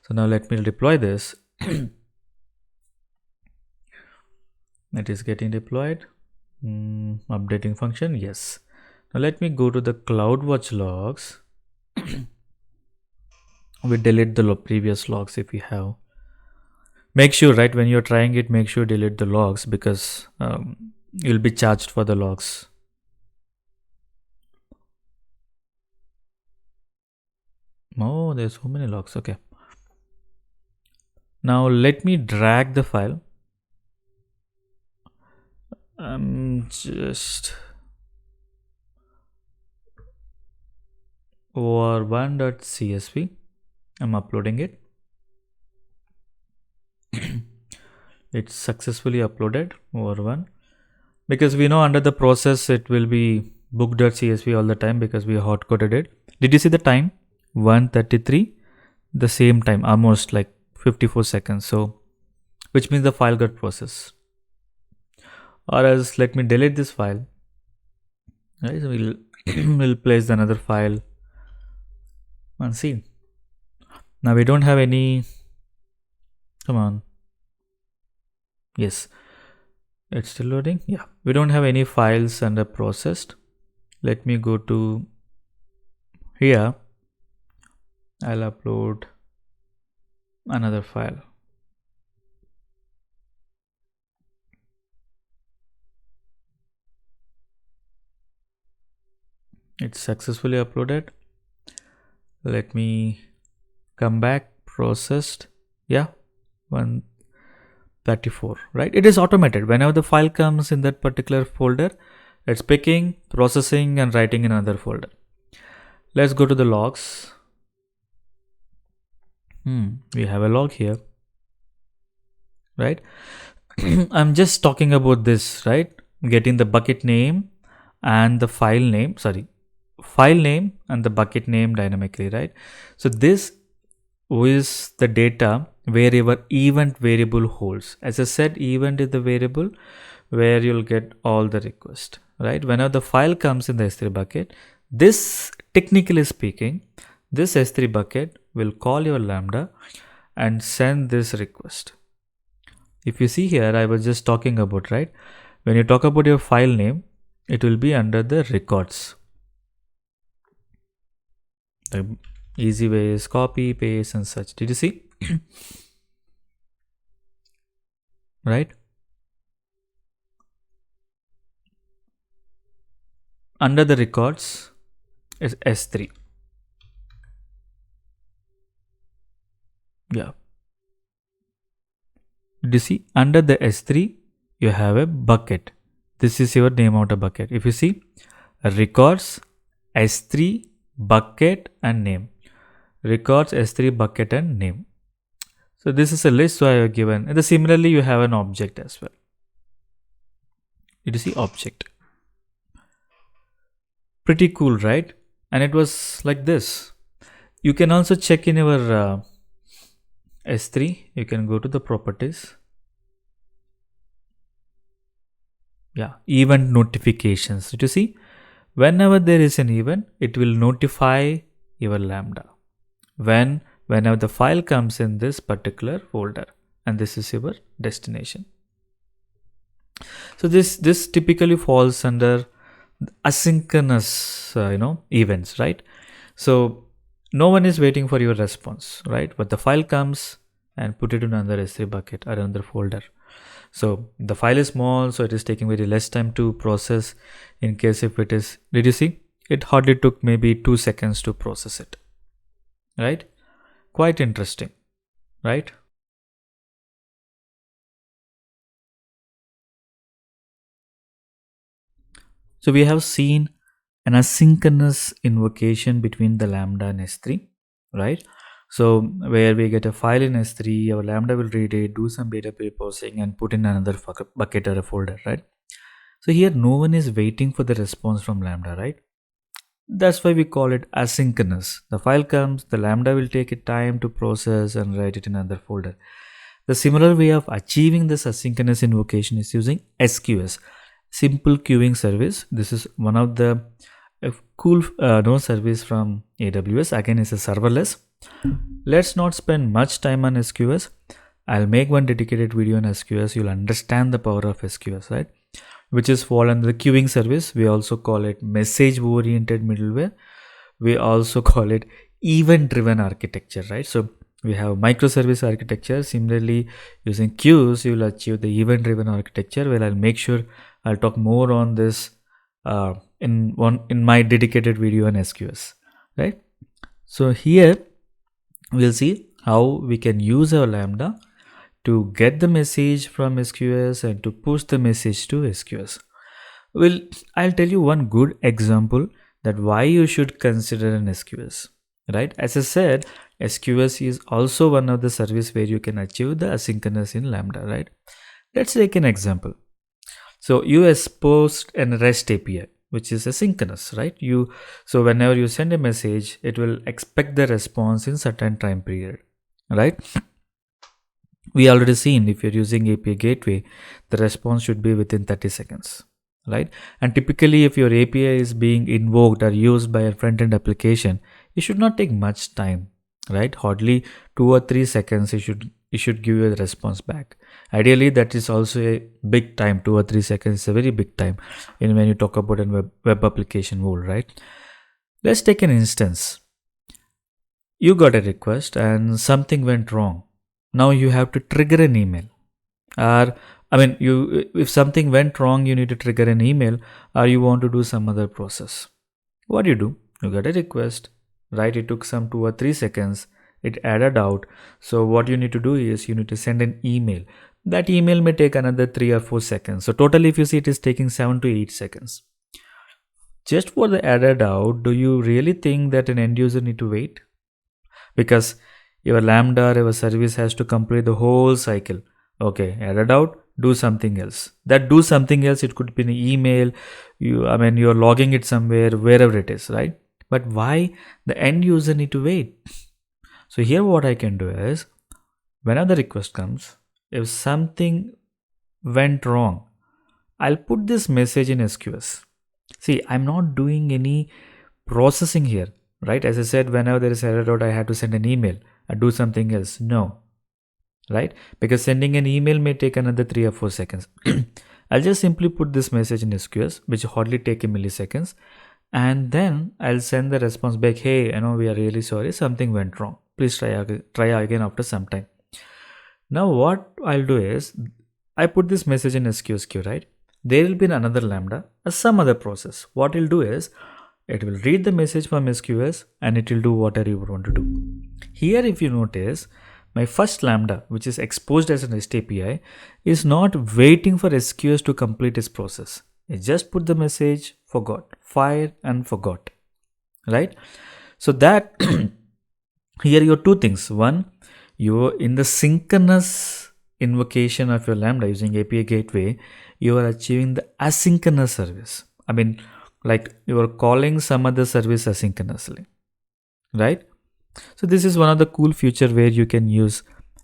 So now let me deploy this. It is getting deployed. Updating function, yes. Now let me go to the CloudWatch logs. We delete the previous logs if we have. Make sure, right, when you're trying it, make sure delete the logs, because you'll be charged for the logs. Oh, there's so many logs. Okay. Now let me drag the file. Just over1.csv. I'm uploading it. It's successfully uploaded over one, because we know under the process it will be book.csv all the time because we hard coded it. Did you see the time? 1:33, the same time, almost like 54 seconds. So which means the file got processed. Or else let me delete this file. Right, so we'll place another file and see. Now we don't have any. Come on. Yes, it's still loading. Yeah, we don't have any files under processed. Let me go to here. I'll upload another file. It's successfully uploaded. Let me come back. Processed. Yeah, 134, right? It is automated. Whenever the file comes in that particular folder, it's picking, processing, and writing in another folder. Let's go to the logs. We have a log here, right? I'm just talking about this, right? Getting the bucket name and the file name, file name and the bucket name dynamically, right? So this is the data wherever event variable holds. As I said, event is the variable where you'll get all the request, right? Whenever the file comes in the S3 bucket, this, technically speaking, this S3 bucket will call your Lambda and send this request. If you see here, I was just talking about, right? When you talk about your file name, it will be under the records. The easy way is copy, paste, and such. Did you see? Right? Under the records is S3. Yeah. Did you see? Under the S3, you have a bucket. This is your name of a bucket. If you see, records, S3, bucket, and name. Records, S3, bucket, and name. So this is a list so I have given. And similarly, you have an object as well. Did you see object? Pretty cool, right? And it was like this. You can also check in your S3. You can go to the properties. Yeah, event notifications. Did you see? Whenever there is an event, it will notify your Lambda. Whenever the file comes in this particular folder, and this is your destination. So this typically falls under asynchronous events, right? So no one is waiting for your response, right? But the file comes and put it in another S3 bucket or another folder. So the file is small, so it is taking very less time to process. In case if it is, did you see? It hardly took maybe 2 seconds to process it, right? Quite interesting, right? So we have seen an asynchronous invocation between the Lambda and S3, right? So where we get a file in S3, our Lambda will read it, do some data processing, and put in another bucket or a folder, right? So here no one is waiting for the response from Lambda, right? That's why we call it asynchronous. The file comes, the Lambda will take it time to process and write it in another folder. The similar way of achieving this asynchronous invocation is using SQS, Simple Queuing Service. This is one of the cool service from AWS. Again, it's a serverless. Let's not spend much time on SQS. I'll make one dedicated video on SQS. You'll understand the power of SQS, right? which is fall under the queuing service. We also call it message oriented middleware. We also call it event driven architecture, right? So we have microservice architecture. Similarly, using queues, you will achieve the event driven architecture, where I'll talk more on this in my dedicated video on SQS, right? So here we'll see how we can use our Lambda to get the message from SQS and to push the message to SQS. Well, I'll tell you one good example that why you should consider an SQS, right? As I said, SQS is also one of the service where you can achieve the asynchronous in Lambda, right? Let's take an example. So you exposed an REST API, which is asynchronous, right? So whenever you send a message, it will expect the response in certain time period, right? We already seen if you're using API gateway, the response should be within 30 seconds, right? And typically if your API is being invoked or used by a front-end application, it should not take much time, right? Hardly 2 or 3 seconds, it should give you a response back. Ideally, that is also a big time. 2 or 3 seconds is a very big time when you talk about a web application world, right? Let's take an instance. You got a request and something went wrong. Now you have to trigger an email. If something went wrong, you need to trigger an email, or you want to do some other process. What do? You got a request, right? It took some 2 or 3 seconds. It added out. So what you need to do is you need to send an email. That email may take another 3 or 4 seconds. So totally, if you see, it is taking 7 to 8 seconds. Just for the added out, do you really think that an end user need to wait? Because your Lambda, your service has to complete the whole cycle. Okay, added out, do something else. That do something else, it could be an email. You're logging it somewhere, wherever it is, right? But why the end user need to wait? So here what I can do is, whenever the request comes, if something went wrong, I'll put this message in SQS. See, I'm not doing any processing here, right? As I said, whenever there is error out, I have to send an email or do something else. No, right? Because sending an email may take another 3 or 4 seconds. I'll just simply put this message in SQS, which hardly take a milliseconds. And then I'll send the response back, hey, we are really sorry, something went wrong. Please try again after some time. Now what I'll do is, I put this message in SQS queue, right? There will be another Lambda or some other process. What it'll do is, it will read the message from SQS and it will do whatever you want to do. Here, if you notice, my first Lambda, which is exposed as an REST API, is not waiting for SQS to complete its process. It just put the message, forgot, fire and forgot, right? So that here you have two things. One, you're in the synchronous invocation of your Lambda using API gateway, you are achieving the asynchronous service. Like you are calling some other service asynchronously, right? So this is one of the cool feature where you can use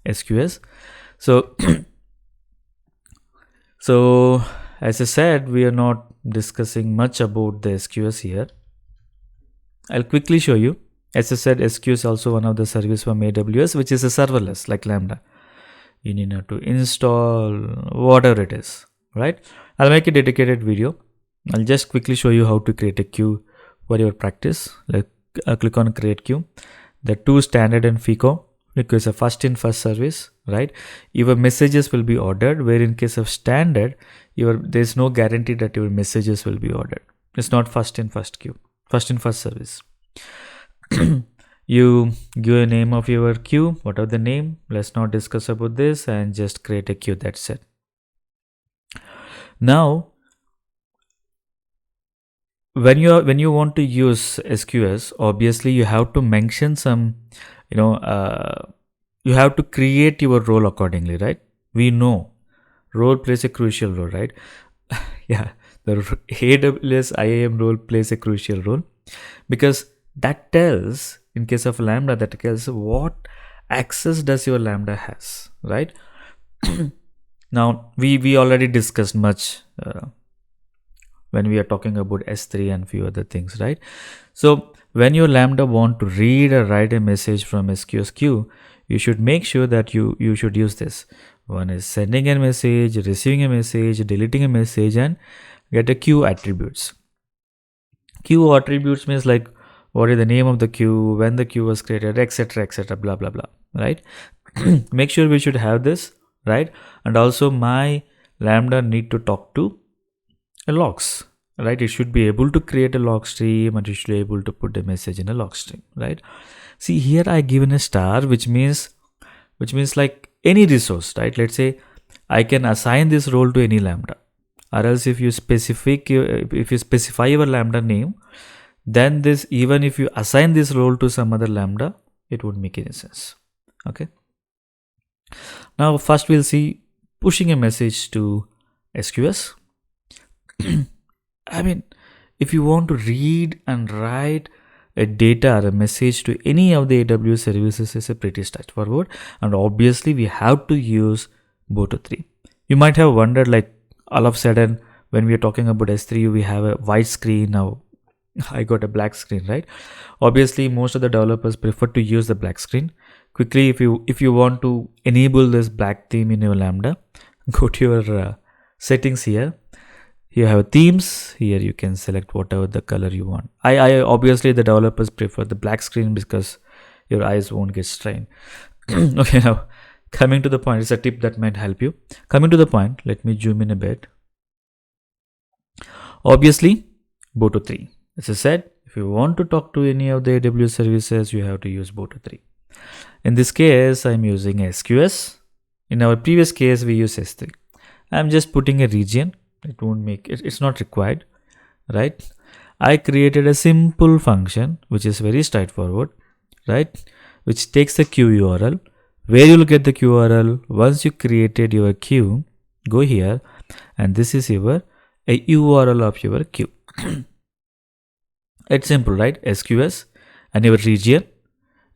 SQS. So, so as I said, we are not discussing much about the SQS here. I'll quickly show you. As I said, SQS is also one of the service from AWS, which is a serverless like Lambda. You need not to install whatever it is, right? I'll make a dedicated video. I'll just quickly show you how to create a queue for your practice. Click on create queue. The two standard and FICO, because a first in first service, right? Your messages will be ordered, where in case of standard, there's no guarantee that your messages will be ordered. It's not first in first queue, first in first service. You give a name of your queue, whatever the name, let's not discuss about this, and just create a queue, that's it. Now, when you want to use SQS, obviously you have to mention some, you have to create your role accordingly, right? We know role plays a crucial role, right? Yeah, the AWS IAM role plays a crucial role, because that tells, in case of Lambda, that tells what access does your Lambda has, right? Now, we already discussed much when we are talking about S3 and few other things, right? So when your Lambda want to read or write a message from SQS queue, you should make sure that you should use this. One is sending a message, receiving a message, deleting a message, and get a queue attributes. Queue attributes means like what is the name of the queue, when the queue was created, etc., blah blah blah, right? Make sure we should have this, right? And also my Lambda need to talk to a logs, right? It should be able to create a log stream, and it should be able to put a message in a log stream, right? See here I given a star, which means like any resource, right? Let's say I can assign this role to any Lambda, or else if you specify your Lambda name, then this, even if you assign this role to some other Lambda, it won't make any sense. Okay. Now first we'll see pushing a message to SQS. I mean, if you want to read and write a data or a message to any of the AWS services, is a pretty straightforward, and obviously we have to use Boto3. You might have wondered, like, all of a sudden when we are talking about S3 we have a white screen, now I got a black screen, right? Obviously most of the developers prefer to use the black screen. Quickly, if you want to enable this black theme in your Lambda, go to your settings here. You have themes here, you can select whatever the color you want. I obviously the developers prefer the black screen because your eyes won't get strained. Okay, now coming to the point, it's a tip that might help you. Coming to the point, let me zoom in a bit. Obviously Boto3, as I said, if you want to talk to any of the AWS services, you have to use Boto3. In this case I'm using SQS. In our previous case we use S3. I'm just putting a region. It won't make it, it's not required, right? I created a simple function which is very straightforward, right? Which takes the queue URL. Where you'll get the queue URL, once you created your queue, go here, and this is your a URL of your queue. It's simple, right? SQS and your region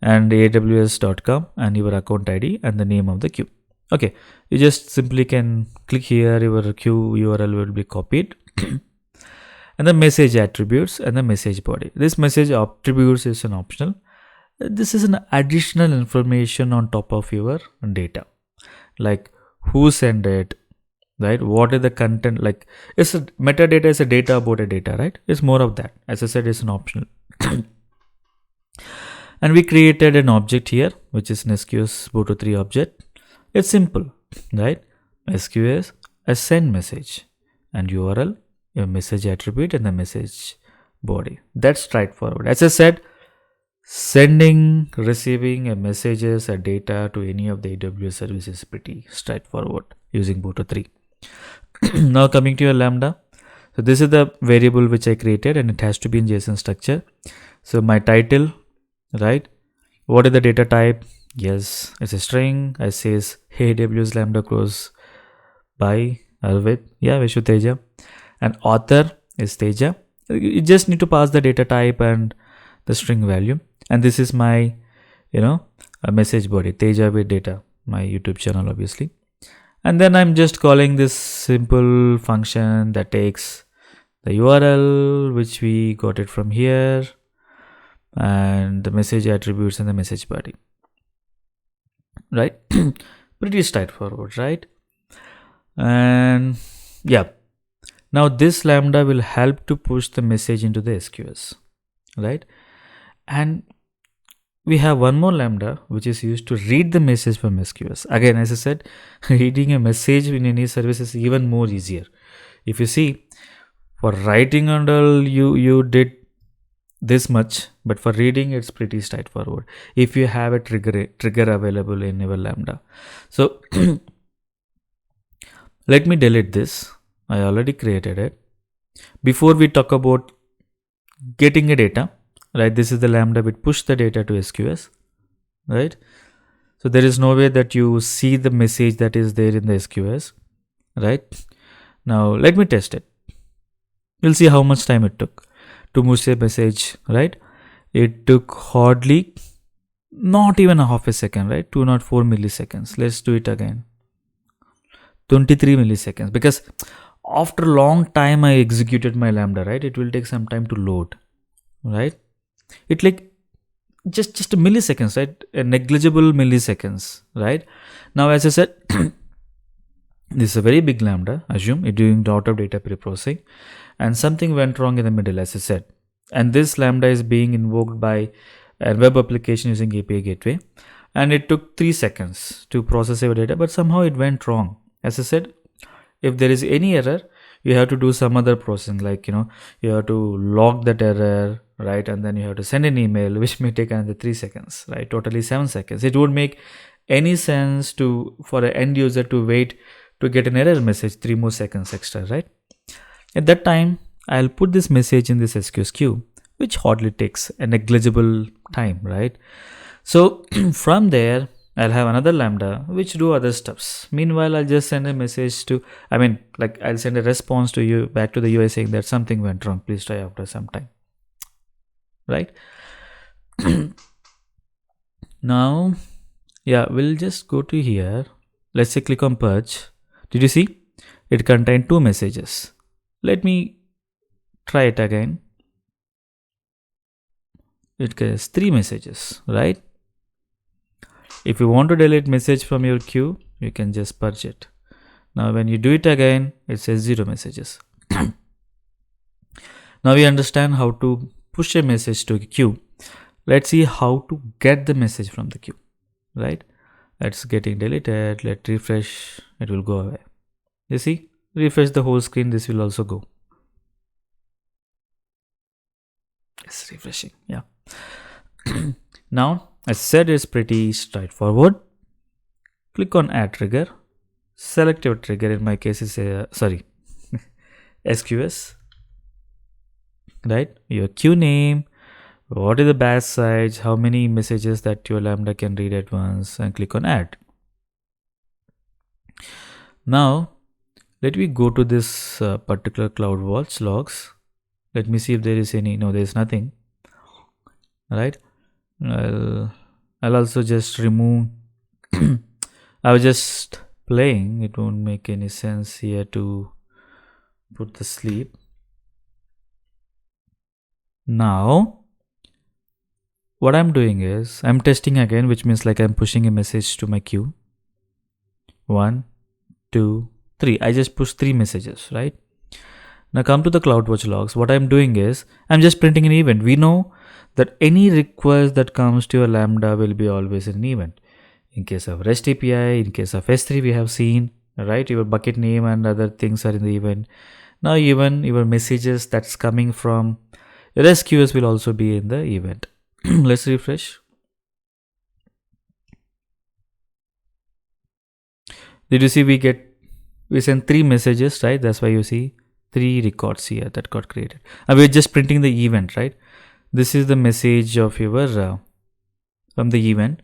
and aws.com and your account ID and the name of the queue. Okay, you just simply can click here, your queue URL will be copied. And the message attributes and the message body. This message attributes is an optional. This is an additional information on top of your data, like who sent it, right? What is the content, like it's a metadata, is a data about a data, right? It's more of that. As I said, it's an optional. And we created an object here, which is an SQS Boto3 object. It's simple, right? SQS, a send message, and URL, your message attribute, and the message body. That's straightforward. As I said, sending, receiving a messages, a data to any of the AWS services is pretty straightforward using Boto3. Now coming to your Lambda. So this is the variable which I created, and it has to be in JSON structure. So my title, right? What is the data type? Yes, it's a string. I says, hey, AWS Lambda goes by Arvid, viswateja, and author is Teja. You just need to pass the data type and the string value. And this is my, a message body, Teja with data, my YouTube channel, obviously. And then I'm just calling this simple function that takes the URL, which we got it from here, and the message attributes and the message body. Right? Pretty straightforward, right? And yeah, now this Lambda will help to push the message into the SQS, right? And we have one more Lambda which is used to read the message from SQS. Again, as I said, reading a message in any service is even more easier. If you see, for writing and all, you did this much, but for reading it's pretty straightforward if you have a trigger available in your Lambda. So let me delete this. I already created it. Before we talk about getting a data, right? This is the Lambda which push the data to SQS, right? So there is no way that you see the message that is there in the SQS, right? Now let me test it. You'll see how much time it took to push a message, right? It took hardly not even a half a second, right? 204 milliseconds. Let's do it again. 23 milliseconds, because after a long time I executed my Lambda, right? It will take some time to load, right? It like just a milliseconds, right? A negligible milliseconds, right? Now, as I said, This is a very big Lambda, assume it doing lot of data pre-processing, and something went wrong in the middle, as I said. And this Lambda is being invoked by a web application using API gateway, and it took 3 seconds to process your data, but somehow it went wrong. As I said, if there is any error, you have to do some other processing, like you have to log that error, right? And then you have to send an email, which may take another 3 seconds, right? Totally 7 seconds. It would make any sense for an end user to wait to get an error message 3 more seconds extra, right? At that time, I'll put this message in this SQS queue, which hardly takes a negligible time, right? So from there, I'll have another Lambda which do other stuffs. Meanwhile, I'll just send a message to, I'll send a response to you back to the UI saying that something went wrong. Please try after some time, right? Now, yeah, we'll just go to here. Let's say click on purge. Did you see? It contained 2 messages. Let me try it again. It gets 3 messages, right? If you want to delete message from your queue, you can just purge it. Now when you do it again, it says 0 messages. Now we understand how to push a message to a queue. Let's see how to get the message from the queue, right? That's getting deleted. Let's refresh. It will go away. You see? Refresh the whole screen. This will also go. It's refreshing. Yeah. Now, as said, it's pretty straightforward. Click on add trigger. Select your trigger. In my case, is SQS. Right? Your queue name. What is the batch size? How many messages that your Lambda can read at once? And click on add. Now, let me go to this particular CloudWatch logs. Let me see if there is any. No, there is nothing. Right? I'll also just remove. I was just playing. It won't make any sense here to put the sleep. Now, what I'm doing is I'm testing again, which means like I'm pushing a message to my queue. 1, 2, 3. I just push 3 messages, right? Now come to the CloudWatch logs. What I'm doing is I'm just printing an event. We know that any request that comes to your Lambda will be always an event. In case of REST API, in case of S3, we have seen, right? Your bucket name and other things are in the event. Now even your messages that's coming from your SQS will also be in the event. Let's refresh. Did you see we sent 3 messages, right? That's why you see 3 records here that got created. And we're just printing the event, right? This is the message of your from the event.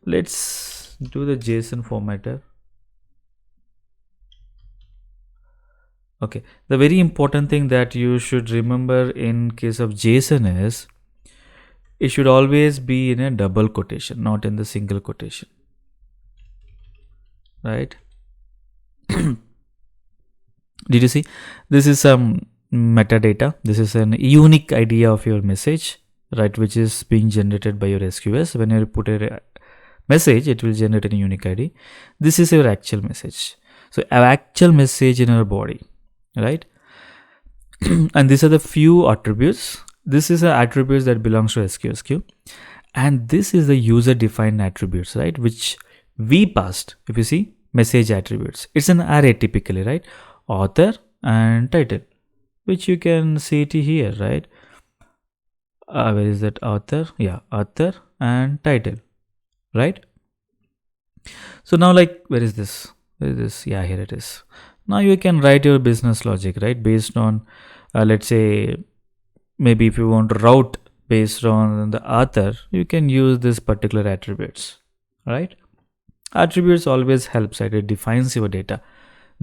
Let's do the JSON formatter. Okay, the very important thing that you should remember in case of JSON is it should always be in a double quotation, not in the single quotation, right? Did you see? This is some metadata. This is an unique ID of your message, right? Which is being generated by your SQS. When you put a message, it will generate a unique ID. This is your actual message. So our actual message in our body, right? And these are the few attributes. This is the attributes that belongs to SQS queue. And this is the user defined attributes, right? Which we passed. If you see message attributes, it's an array typically, right? Author and title, which you can see it here, right? Where is that author? Yeah, author and title, right? So now, like, where is this? Yeah, here it is. Now you can write your business logic, right? Based on, let's say, maybe if you want to route based on the author, you can use this particular attributes, right? Attributes always helps, right? It defines your data.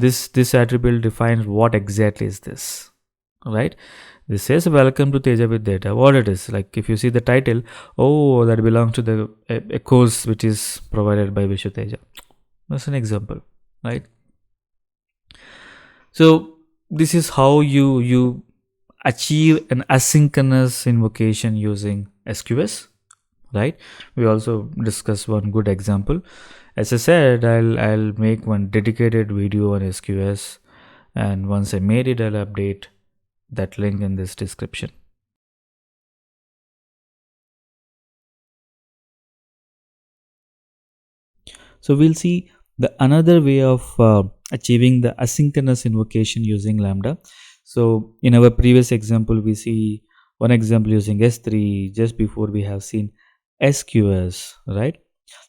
This attribute defines what exactly is this, right? This says welcome to Teja with data. What it is, like if you see the title, oh, that belongs to the a course which is provided by viswateja. That's an example, right? So this is how you achieve an asynchronous invocation using SQS. right? We also discuss one good example. As I said, I'll make one dedicated video on SQS, and once I made it, I'll update that link in this description. So we'll see the another way of achieving the asynchronous invocation using Lambda. So in our previous example, we see one example using S3. Just before, we have seen SQS, right?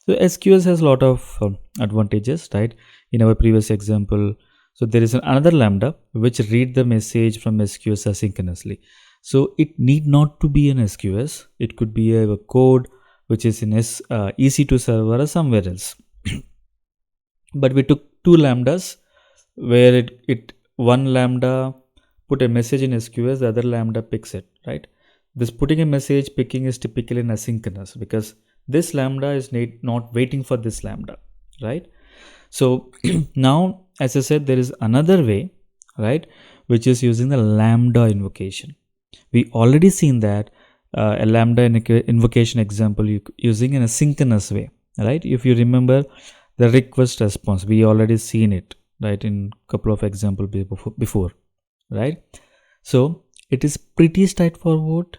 So SQS has a lot of advantages, right? In our previous example, so there is another Lambda which read the message from SQS asynchronously. So it need not to be an SQS. It could be a code which is in EC2 server or somewhere else. But we took two Lambdas where it one Lambda put a message in SQS, the other Lambda picks it, right? This putting a message picking is typically an asynchronous because this Lambda is not waiting for this Lambda, right? So now, as I said, there is another way, right, which is using the Lambda invocation. We already seen that a Lambda invocation example using in a synchronous way, right? If you remember the request response, we already seen it, right, in couple of examples before, right? So it is pretty straightforward.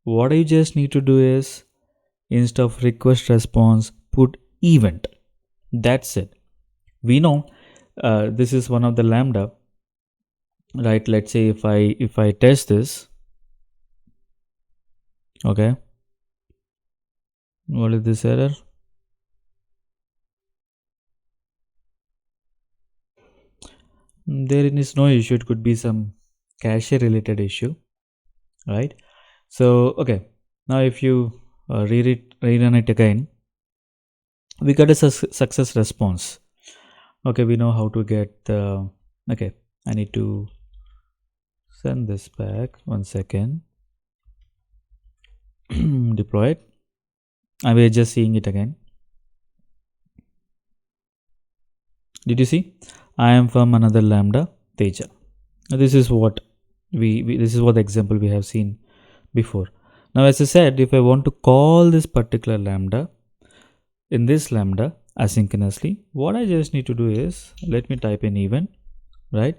What you just need to do is, instead of request response, put event. That's it. We know this is one of the Lambda, right? Let's say if I test this, okay, what is this error? There is no issue. It could be some cache related issue, right? So okay, now if you rerun it again, we got a success response. Okay, we know how to get the, okay, I need to send this back. 1 second. Deploy it. And we're just seeing it again. Did you see? I am from another Lambda Teja. Now this is what this is what the example we have seen before. Now, as I said, if I want to call this particular Lambda in this Lambda asynchronously, what I just need to do is, let me type an event, right?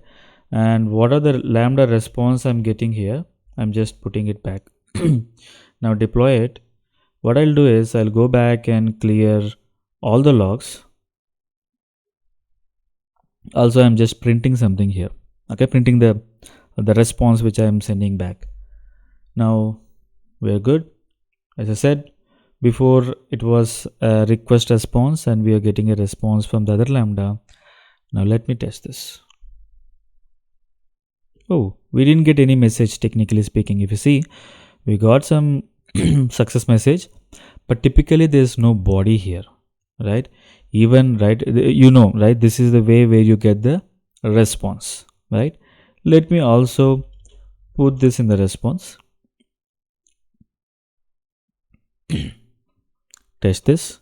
And what are the Lambda response I'm getting here? I'm just putting it back. Now deploy it. What I'll do is I'll go back and clear all the logs. Also, I'm just printing something here. Okay, printing the response which I'm sending back. Now we're good. As I said before, it was a request response and we are getting a response from the other Lambda. Now let me test this. Oh, we didn't get any message, technically speaking. If you see, we got some success message, but typically there's no body here, right? Even, right, you know, right, this is the way where you get the response, right? Let me also put this in the response. Test this.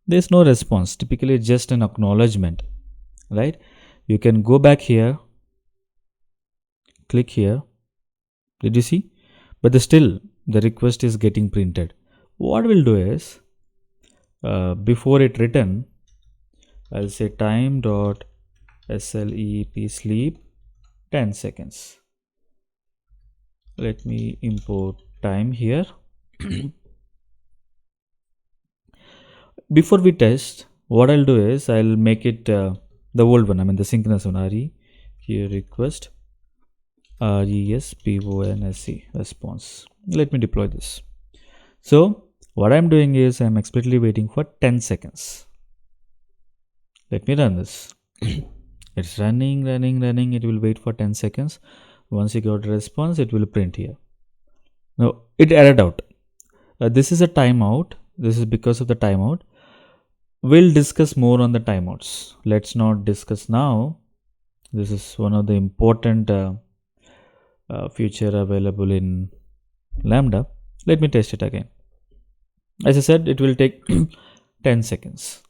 There's no response. Typically just an acknowledgement, right? You can go back here, click here. Did you see? But still the request is getting printed. What we'll do is, before it return, I'll say time dot sleep sleep 10 seconds. Let me import time here. Before we test, what I'll do is I'll make it the old one, I mean the synchronous one, here request response response. Let me deploy this. So what I'm doing is I'm explicitly waiting for 10 seconds. Let me run this. It's running. It will wait for 10 seconds. Once you got a response, it will print here. Now it errored out. This is a timeout. This is because of the timeout. We'll discuss more on the timeouts. Let's not discuss now. This is one of the important feature available in Lambda. Let me test it again. As I said, it will take 10 seconds.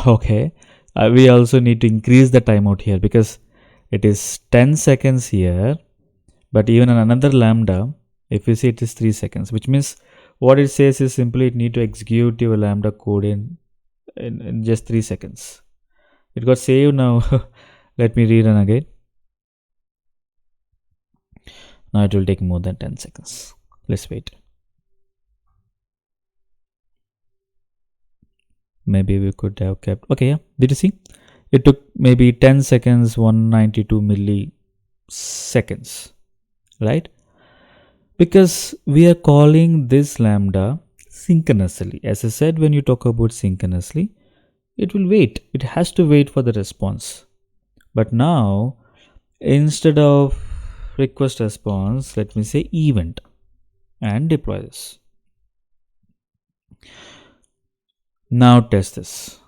Okay, we also need to increase the timeout here because it is 10 seconds here, but even in another Lambda, if you see, it is 3 seconds, which means what it says is simply it need to execute your Lambda code in just 3 seconds. It got saved now. Let me rerun again. Now it will take more than 10 seconds. Let's wait. Maybe we could have kept. Okay, yeah. Did you see? It took maybe 10 seconds, 192 milliseconds, right? Because we are calling this Lambda synchronously. As I said, when you talk about synchronously, it will wait. It has to wait for the response. But now, instead of request response, let me say event and deploy this. Now test this.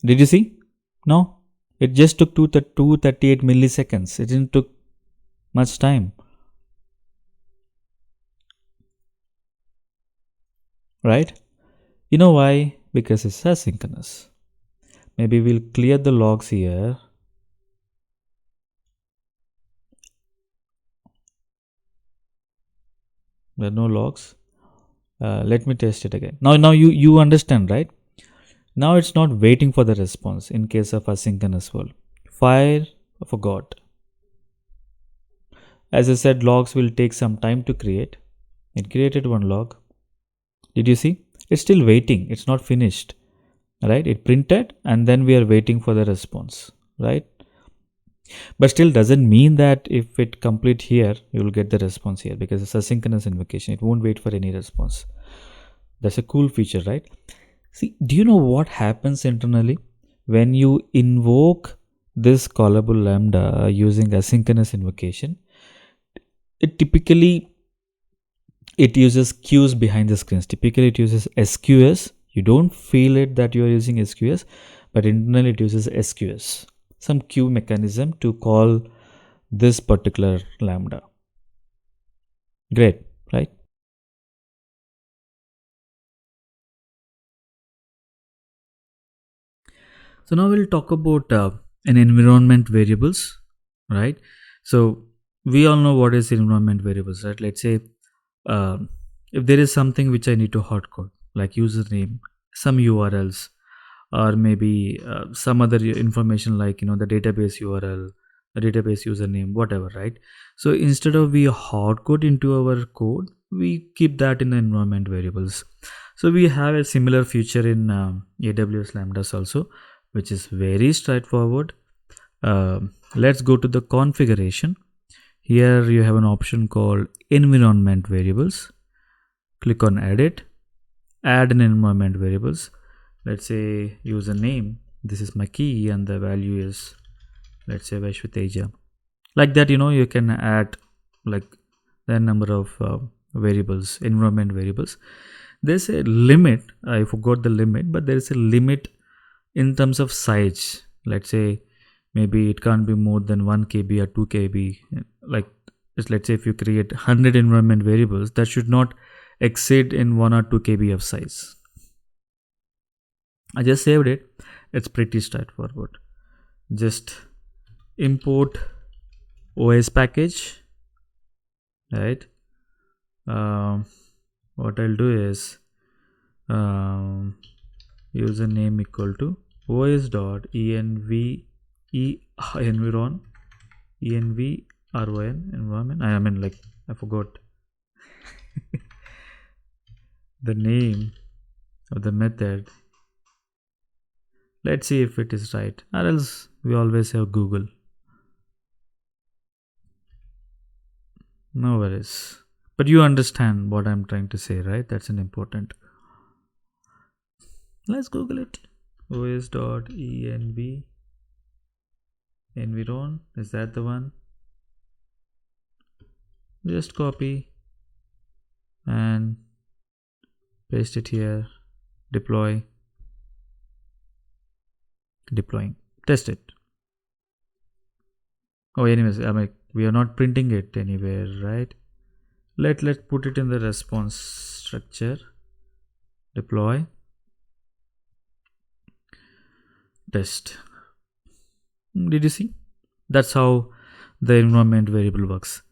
Did you see? No, it just took 238 milliseconds. It didn't took much time. Right? You know why? Because it's asynchronous. Maybe we'll clear the logs here. There are no logs. Let me test it again. Now you understand, right? Now it's not waiting for the response in case of asynchronous world. Fire forgot. As I said, logs will take some time to create. It created one log. Did you see? It's still waiting. It's not finished. Right? It printed and then we are waiting for the response. Right? But still doesn't mean that if it complete here, you will get the response here because it's a synchronous invocation. It won't wait for any response. That's a cool feature, right? See, do you know what happens internally when you invoke this callable Lambda using asynchronous invocation? It uses queues behind the screens. Typically, it uses SQS. You don't feel it that you are using SQS, but internally it uses SQS, some queue mechanism to call this particular Lambda. Great, right? So now we'll talk about an environment variables, right? So we all know what is environment variables, right? Let's say if there is something which I need to hardcode, like username, some URLs, or maybe some other information like the database URL, the database username, whatever, right? So instead of we hardcode into our code, we keep that in the environment variables. So we have a similar feature in AWS Lambdas also, which is very straightforward. Let's go to the configuration. Here you have an option called environment variables. Click on edit, add an environment variables. Let's say username, this is my key and the value is, let's say, viswateja. Like that, you can add like the number of variables, environment variables. There's a limit. I forgot the limit, but there is a limit in terms of size. Let's say maybe it can't be more than 1 KB or 2 KB. Like, let's say if you create 100 environment variables, that should not exceed in 1 or 2 KB of size. I just saved it. It's pretty straightforward. Just import OS package, right? What I'll do is username equal to os.env environ environment. I mean, like, I forgot the name of the method. Let's see if it is right, or else we always have Google. No worries. But you understand what I'm trying to say, right? That's an important. Let's Google it. os.env environ. Is that the one? Just copy and paste it here. Deploying. Test it. Oh, anyways, we are not printing it anywhere, right? Let's put it in the response structure. Deploy. Test. Did you see? That's how the environment variable works.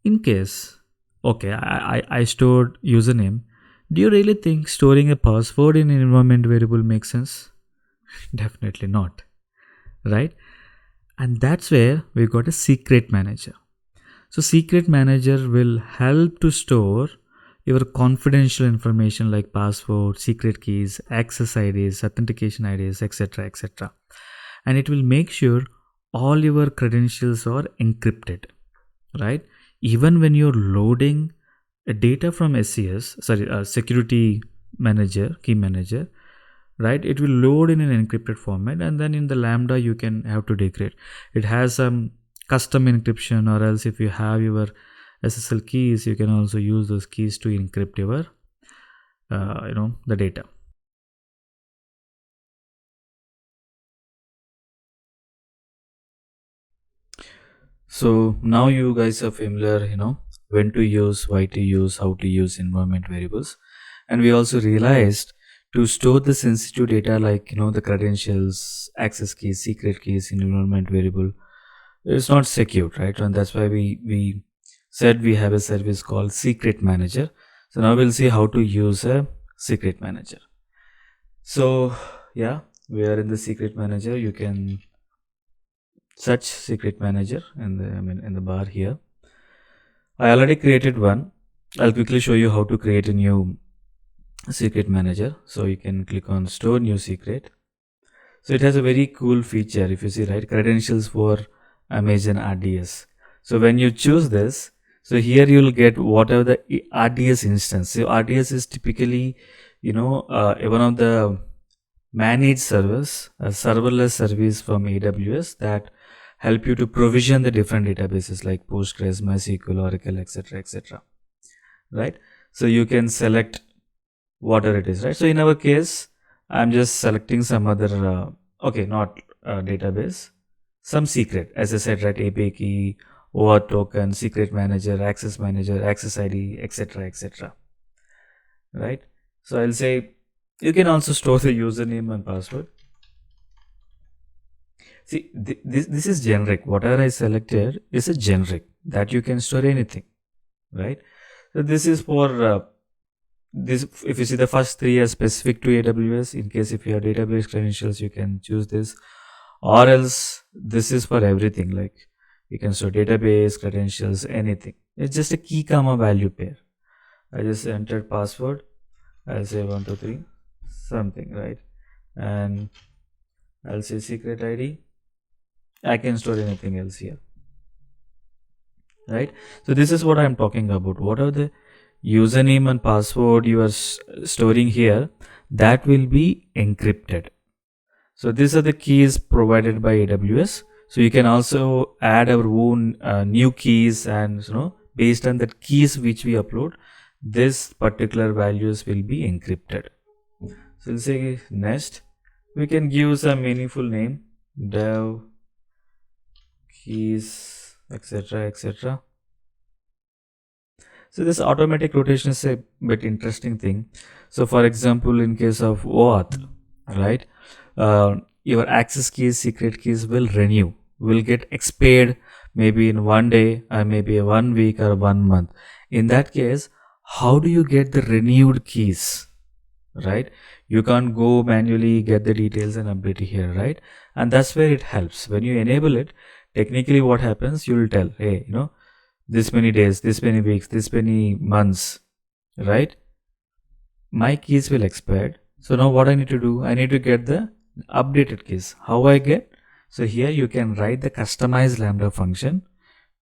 In case, okay, I stored username. Do you really think storing a password in an environment variable makes sense? Definitely not, right? And that's where we got a secret manager. So secret manager will help to store your confidential information like password, secret keys, access IDs, authentication IDs, etc. etc. And it will make sure all your credentials are encrypted, right? Even when you're loading data from SCS, sorry, security manager, key manager, right? It will load in an encrypted format, and then in the Lambda you can have to decrypt. It has some custom encryption, or else if you have your SSL keys, you can also use those keys to encrypt your, the data. So now you guys are familiar, when to use, why to use, how to use environment variables. And we also realized to store the sensitive data like, the credentials, access keys, secret keys in environment variable, it's not secure, right? And that's why we said we have a service called Secret Manager. So now we'll see how to use a Secret Manager. So yeah, we are in the Secret Manager. You can search Secret Manager in the bar here. I already created one. I'll quickly show you how to create a new Secret Manager. So you can click on Store New Secret. So it has a very cool feature. If you see, right, credentials for Amazon RDS. So when you choose this, so here you'll get whatever the RDS instance. So RDS is typically, one of the managed service, a serverless service from AWS that help you to provision the different databases like Postgres, MySQL, Oracle, etc., etc. Right? So you can select whatever it is, right? So in our case, I'm just selecting some other, not database, some secret, as I said, right? API key, OAuth token, secret manager, access ID, etc., etc. Right? So I'll say you can also store the username and password. See, this is generic. Whatever I selected is a generic that you can store anything, right? So this is for this. If you see the first three are specific to AWS. In case if you have database credentials, you can choose this, or else this is for everything. Like you can store database credentials, anything. It's just a key comma value pair. I just entered password. I'll say 123 something, right? And I'll say secret ID. I can store anything else here, right? So this is what I'm talking about. What are the username and password you are storing here? That will be encrypted. So these are the keys provided by AWS. So you can also add our own new keys, and based on the keys which we upload, this particular values will be encrypted. So we'll say next. We can give some meaningful name, dev keys, etc., etc. So this automatic rotation is a bit interesting thing. So for example, in case of OAuth, right, your access keys, secret keys will renew, will get expired maybe in 1 day, or maybe 1 week, or 1 month. In that case, how do you get the renewed keys? Right, you can't go manually get the details and update it here, right? And that's where it helps. When you enable it, technically what happens, you'll tell, hey, this many days, this many weeks, this many months, right, my keys will expire. So now what I need to do, I need to get the updated keys. How I get? So here you can write the customized Lambda function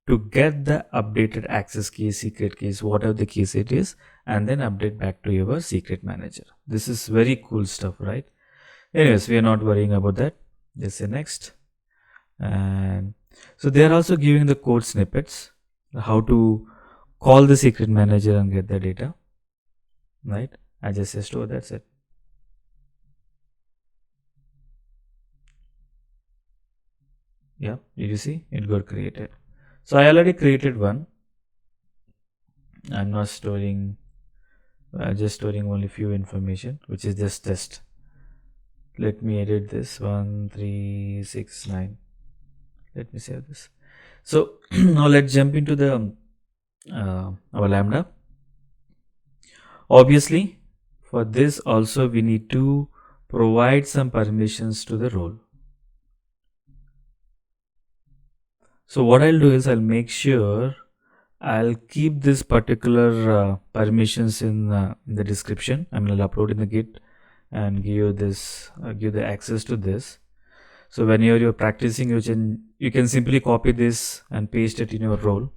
to get the updated access keys, secret keys, whatever the keys it is, and then update back to your secret manager. This is very cool stuff, right? Anyways, we are not worrying about that. Let's say next. And so they are also giving the code snippets, how to call the secret manager and get the data, right? I just say store, that's it. Yeah, did you see it got created? So I already created one. I'm not storing, just storing only few information, which is just test. Let me edit this 1369. Let me save this. So now let's jump into the our Lambda. Obviously, for this also we need to provide some permissions to the role. So what I'll do is I'll make sure I'll keep this particular permissions in the description. I'll upload in the Git and give you this, give the access to this. So when you're practicing, you can simply copy this and paste it in your role,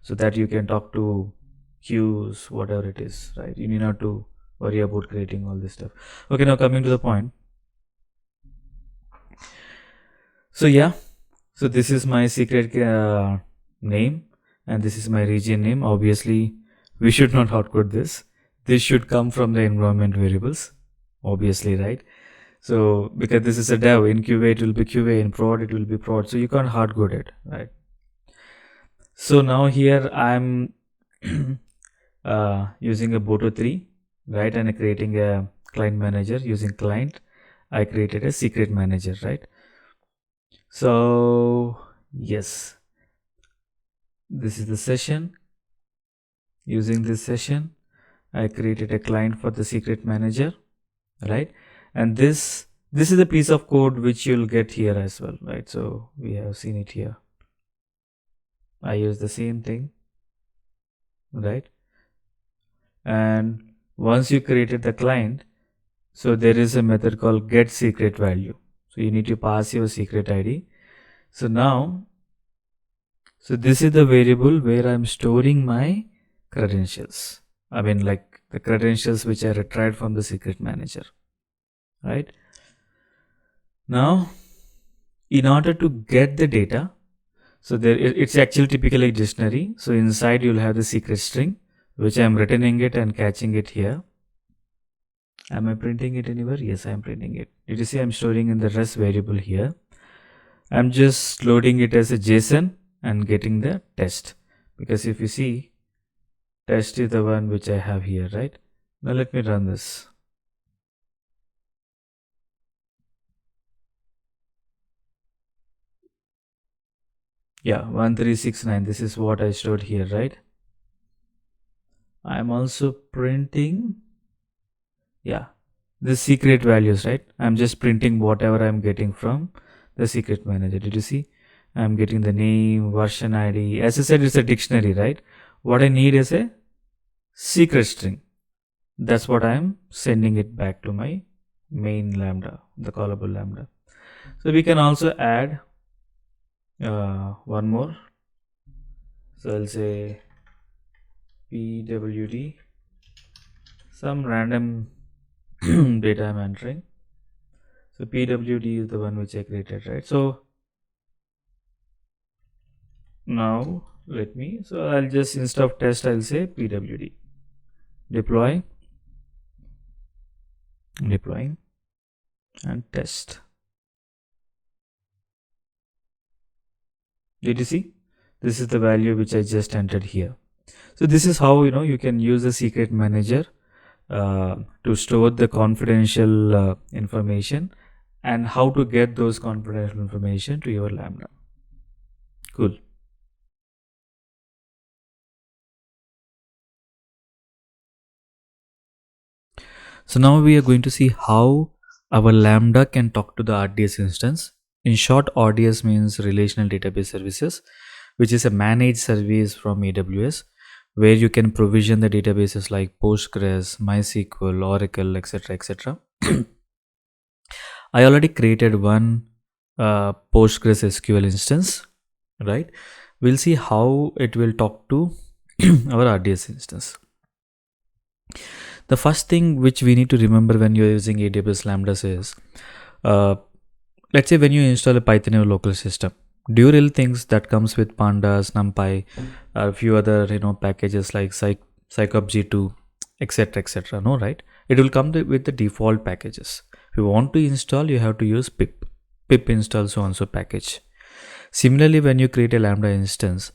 so that you can talk to queues, whatever it is, right? You need not to worry about creating all this stuff. Okay, now coming to the point. So yeah, so this is my secret name and this is my region name. Obviously, we should not hardcode this. This should come from the environment variables, obviously, right? So because this is a dev, in QA it will be QA, in prod it will be prod. So you can't hardcode it, right? So now here I'm using a Boto 3, right? And creating a client manager. Using client, I created a secret manager, right? So yes, this is the session. Using this session, I created a client for the secret manager, right? And this is a piece of code which you'll get here as well, right? So we have seen it here. I use the same thing, right? And once you created the client, so there is a method called get secret value. So you need to pass your secret ID. So now, so this is the variable where I'm storing my credentials. I mean, like the credentials which I retrieved from the secret manager, right? Now, in order to get the data, so there it's actually typically a dictionary. So inside you'll have the secret string, which I'm returning it and catching it here. Am I printing it anywhere? Yes, I'm printing it. Did you see I'm storing in the rest variable here? I'm just loading it as a JSON and getting the test, because if you see, test is the one which I have here, right? Now let me run this. Yeah, 1369, this is what I stored here, right? I'm also printing, yeah, the secret values, right? I'm just printing whatever I'm getting from the secret manager. Did you see? I'm getting the name, version ID. As I said, it's a dictionary, right? What I need is a secret string. That's what I'm sending it back to my main Lambda, the callable Lambda. So we can also add one more. So I'll say pwd, some random data I'm entering. So pwd is the one which I created, right? So now let me, so I'll just, instead of test, I'll say pwd deploying and test. Did you see? This is the value which I just entered here. So this is how you can use the secret manager to store the confidential information, and how to get those confidential information to your Lambda. Cool. So now we are going to see how our Lambda can talk to the RDS instance. In short, RDS means Relational Database Services, which is a managed service from AWS, where you can provision the databases like Postgres, MySQL, Oracle, etc., etc. I already created one Postgres SQL instance, right? We'll see how it will talk to our RDS instance. The first thing which we need to remember when you're using AWS Lambdas is, let's say when you install a Python in your local system, do you really think that comes with pandas, numpy, a few other packages like psycopg2, etc., no, right? It will come with the default packages. If you want to install, you have to use pip install so and so package. Similarly, when you create a Lambda instance,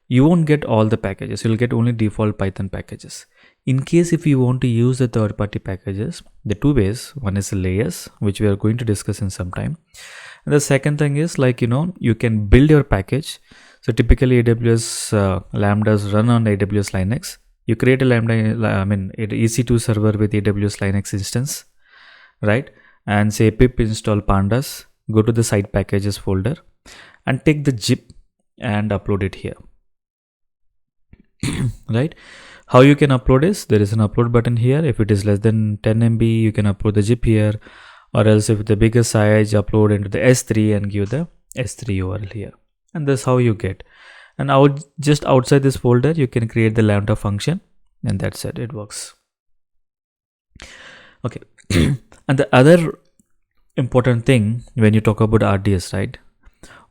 you won't get all the packages. You'll get only default Python packages. In case if you want to use the third-party packages, the two ways: one is the layers, which we are going to discuss in some time, And the second thing is like, you can build your package. So typically AWS Lambdas run on AWS Linux. You create a Lambda, an EC2 server with AWS Linux instance, right? And say pip install pandas, go to the site packages folder and take the zip and upload it here. Right? How you can upload is, there is an upload button here. If it is less than 10 MB, you can upload the zip here, or else if the bigger size, upload into the S3 and give the S3 URL here. And that's how you get. And just outside this folder, you can create the Lambda function, and that's it. It works. Okay. And the other important thing when you talk about RDS, right?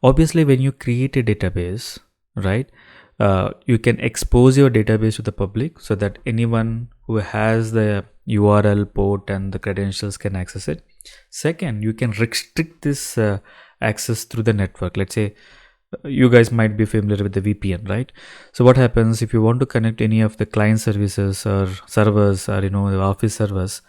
Obviously, when you create a database, right, you can expose your database to the public so that anyone who has the URL, port, and the credentials can access it. Second, you can restrict this access through the network. Let's say you guys might be familiar with the VPN, right? So what happens if you want to connect any of the client services or servers, or the office servers,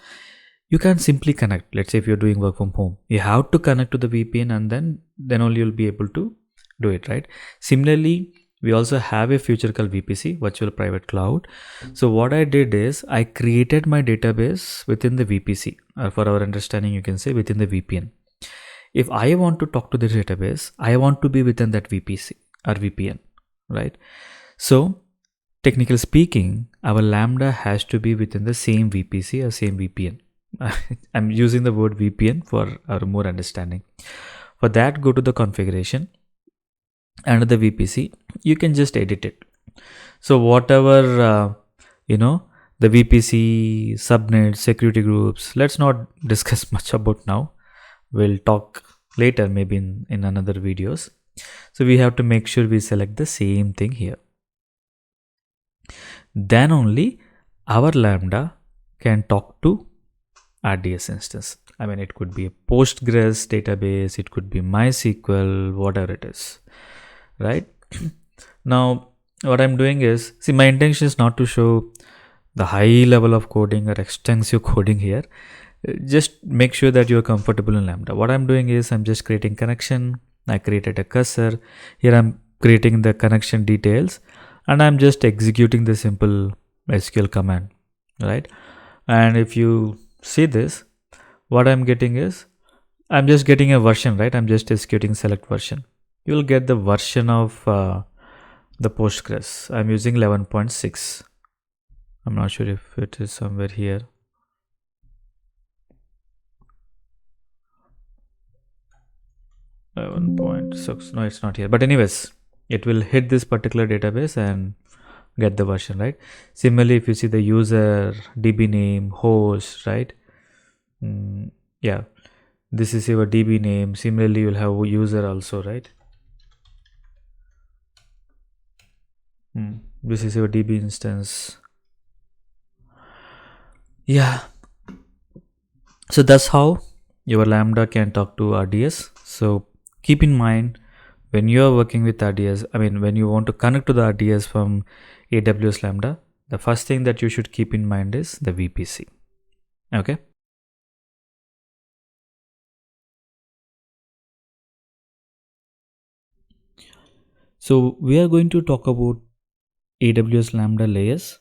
you can simply connect. Let's say if you're doing work from home, you have to connect to the VPN, and then only you'll be able to do it, right? Similarly, we also have a feature called VPC, Virtual Private Cloud. So what I did is I created my database within the VPC, or for our understanding, you can say within the VPN. If I want to talk to the database, I want to be within that VPC or VPN, right? So technically speaking, our Lambda has to be within the same VPC or same VPN. I'm using the word VPN for our more understanding. For that, go to the configuration. Under the VPC, you can just edit it. So whatever, the VPC, subnets, security groups, let's not discuss much about now. We'll talk later, maybe in another videos. So we have to make sure we select the same thing here. Then only our Lambda can talk to RDS instance. It could be a Postgres database, it could be MySQL, whatever it is, right? Now, what I'm doing is, see, my intention is not to show the high level of coding or extensive coding here. Just make sure that you're comfortable in Lambda. What I'm doing is I'm just creating connection. I created a cursor. Here I'm creating the connection details, and I'm just executing the simple SQL command, right? And if you see this, what I'm getting is, I'm just getting a version, right? I'm just executing select version. You'll get the version of the Postgres. I'm using 11.6. I'm not sure if it is somewhere here. No, it's not here. But anyways, it will hit this particular database and get the version, right? Similarly, if you see the user, DB name, host, right? Yeah, this is your DB name. Similarly, you'll have user also, right? This is your DB instance. Yeah. So that's how your Lambda can talk to RDS. So keep in mind, when you are working with RDS, when you want to connect to the RDS from AWS Lambda, the first thing that you should keep in mind is the VPC. Okay. So we are going to talk about AWS Lambda Layers,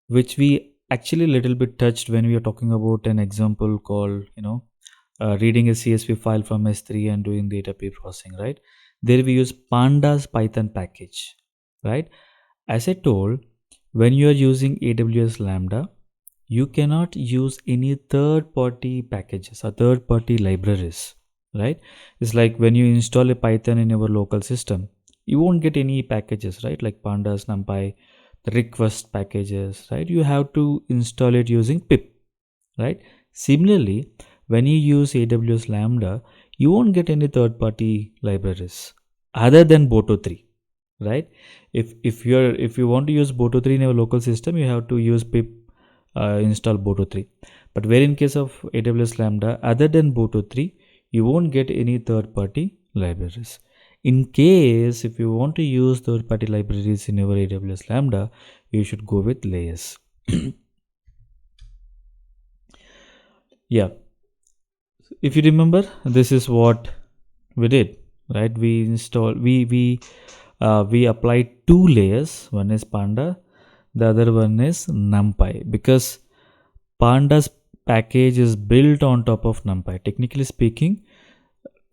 which we actually a little bit touched when we are talking about an example called, reading a CSV file from S3 and doing data pre-processing, right? There we use pandas Python package, right? As I told, when you are using AWS Lambda, you cannot use any third-party packages or third-party libraries, right? It's like when you install a Python in your local system, you won't get any packages, right? Like pandas, numpy, the request packages, right? You have to install it using pip, right? Similarly, when you use AWS Lambda, you won't get any third-party libraries other than Boto3, right? If you want to use Boto3 in your local system, you have to use pip install Boto3. But where in case of AWS Lambda, other than Boto3, you won't get any third-party libraries. In case if you want to use third-party libraries in your AWS Lambda, you should go with layers. Yeah. If you remember, this is what We did, right? We applied two layers. One is Panda, the other one is NumPy, because Pandas package is built on top of NumPy. Technically speaking,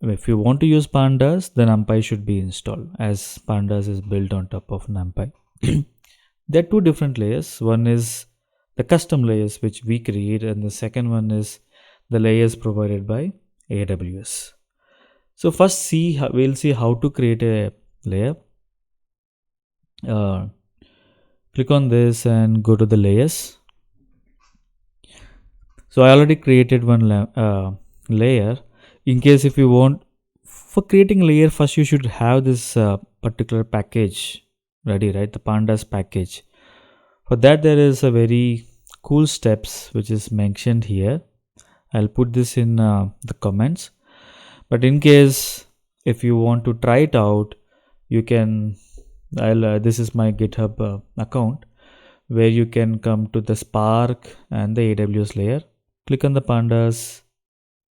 if you want to use Pandas, then NumPy should be installed, as Pandas is built on top of NumPy. There are two different layers. One is the custom layers which we create, and the second one is the layers provided by AWS. So first, we'll see how to create a layer. Click on this and go to the layers. So I already created one layer. In case if you want, for creating a layer, first you should have this particular package ready, right? The Pandas package. For that, there is a very cool steps which is mentioned here. I'll put this in the comments. But in case if you want to try it out, you can. This is my GitHub account, where you can come to the Spark and the AWS layer. Click on the Pandas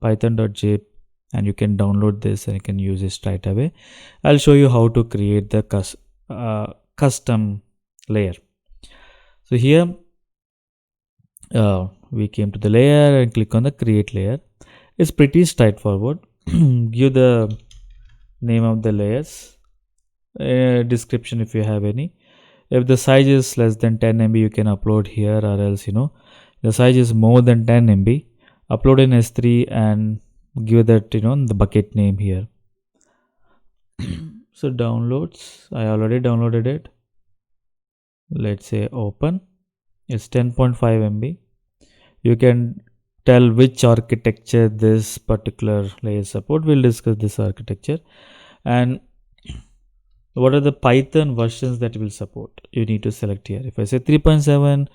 python.zip, and you can download this and you can use it right away. I'll show you how to create the custom layer. So here we came to the layer and click on the create layer. It's pretty straightforward. Give the name of the layers, description if you have any. If the size is less than 10 MB, you can upload here, or else the size is more than 10 MB, upload in S3 and give that the bucket name here. So downloads, I already downloaded it. Let's say open. It's 10.5 MB. You can tell which architecture this particular layer support. We'll discuss this architecture, and what are the Python versions that will support. You need to select here. If I say 3.7,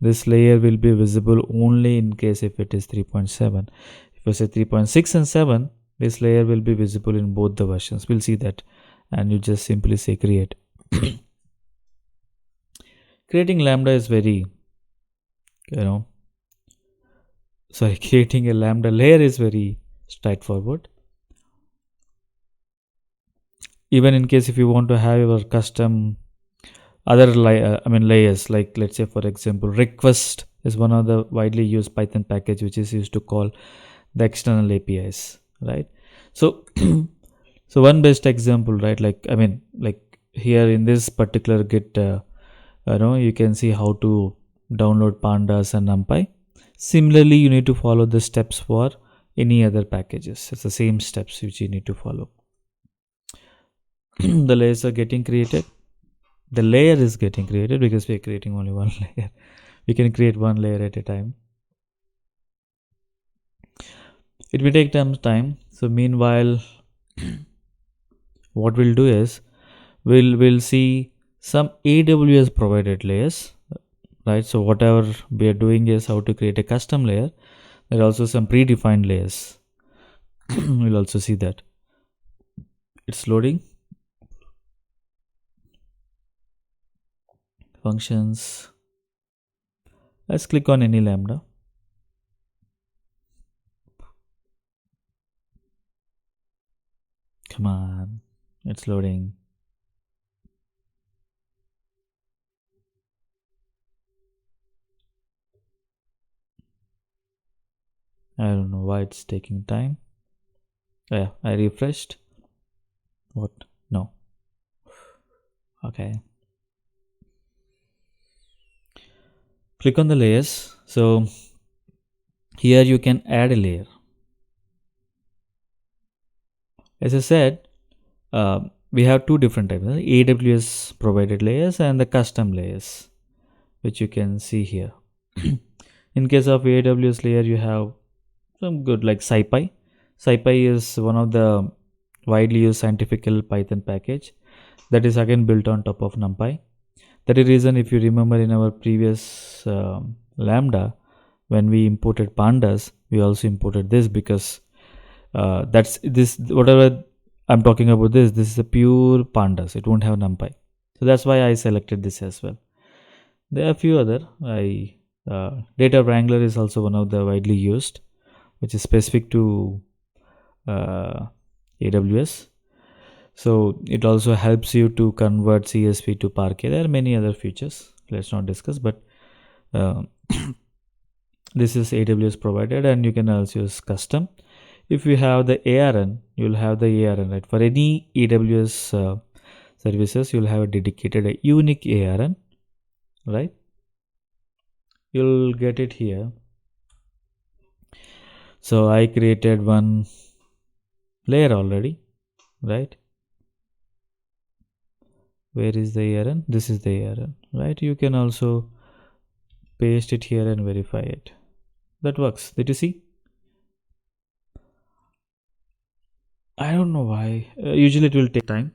this layer will be visible only in case if it is 3.7. If I say 3.6 and 7, this layer will be visible in both the versions. We'll see that, and you just simply say create. Creating Lambda is very, creating a Lambda layer is very straightforward. Even in case if you want to have your custom other layers, like let's say for example, request is one of the widely used Python package which is used to call the external APIs, right? So so one best example, right? Like here in this particular Git, you can see how to download Pandas and NumPy. Similarly, you need to follow the steps for any other packages. It's the same steps which you need to follow. The layers are getting created. The layer is getting created because we are creating only one layer. We can create one layer at a time. It will take time. So meanwhile, what we'll do is we'll see some AWS provided layers, right? So whatever we are doing is how to create a custom layer. There are also some predefined layers. We'll also see that. It's loading. Functions. Let's click on any Lambda. Come on, it's loading. I don't know why it's taking time. Yeah, I refreshed. What? No. Okay. Click on the layers. So here you can add a layer. As I said, we have two different types, AWS provided layers and the custom layers, which you can see here. In case of AWS layer, you have some good like SciPy. SciPy is one of the widely used scientific Python package that is again built on top of NumPy. That is the reason, if you remember in our previous Lambda, when we imported Pandas, we also imported this because that's this, whatever I'm talking about, this is a pure Pandas. It won't have NumPy. So that's why I selected this as well. There are a few other. Data Wrangler is also one of the widely used, which is specific to AWS. So it also helps you to convert CSV to Parquet. There are many other features. Let's not discuss, but uh, this is AWS provided, and you can also use custom. If you have the ARN, you'll have the ARN, right? For any AWS services, you'll have a dedicated, a unique ARN, right? You'll get it here. So I created one layer already, right? Where is the ARN? This is the ARN, right? You can also paste it here and verify it. That works. Did you see? I don't know why. Usually it will take time.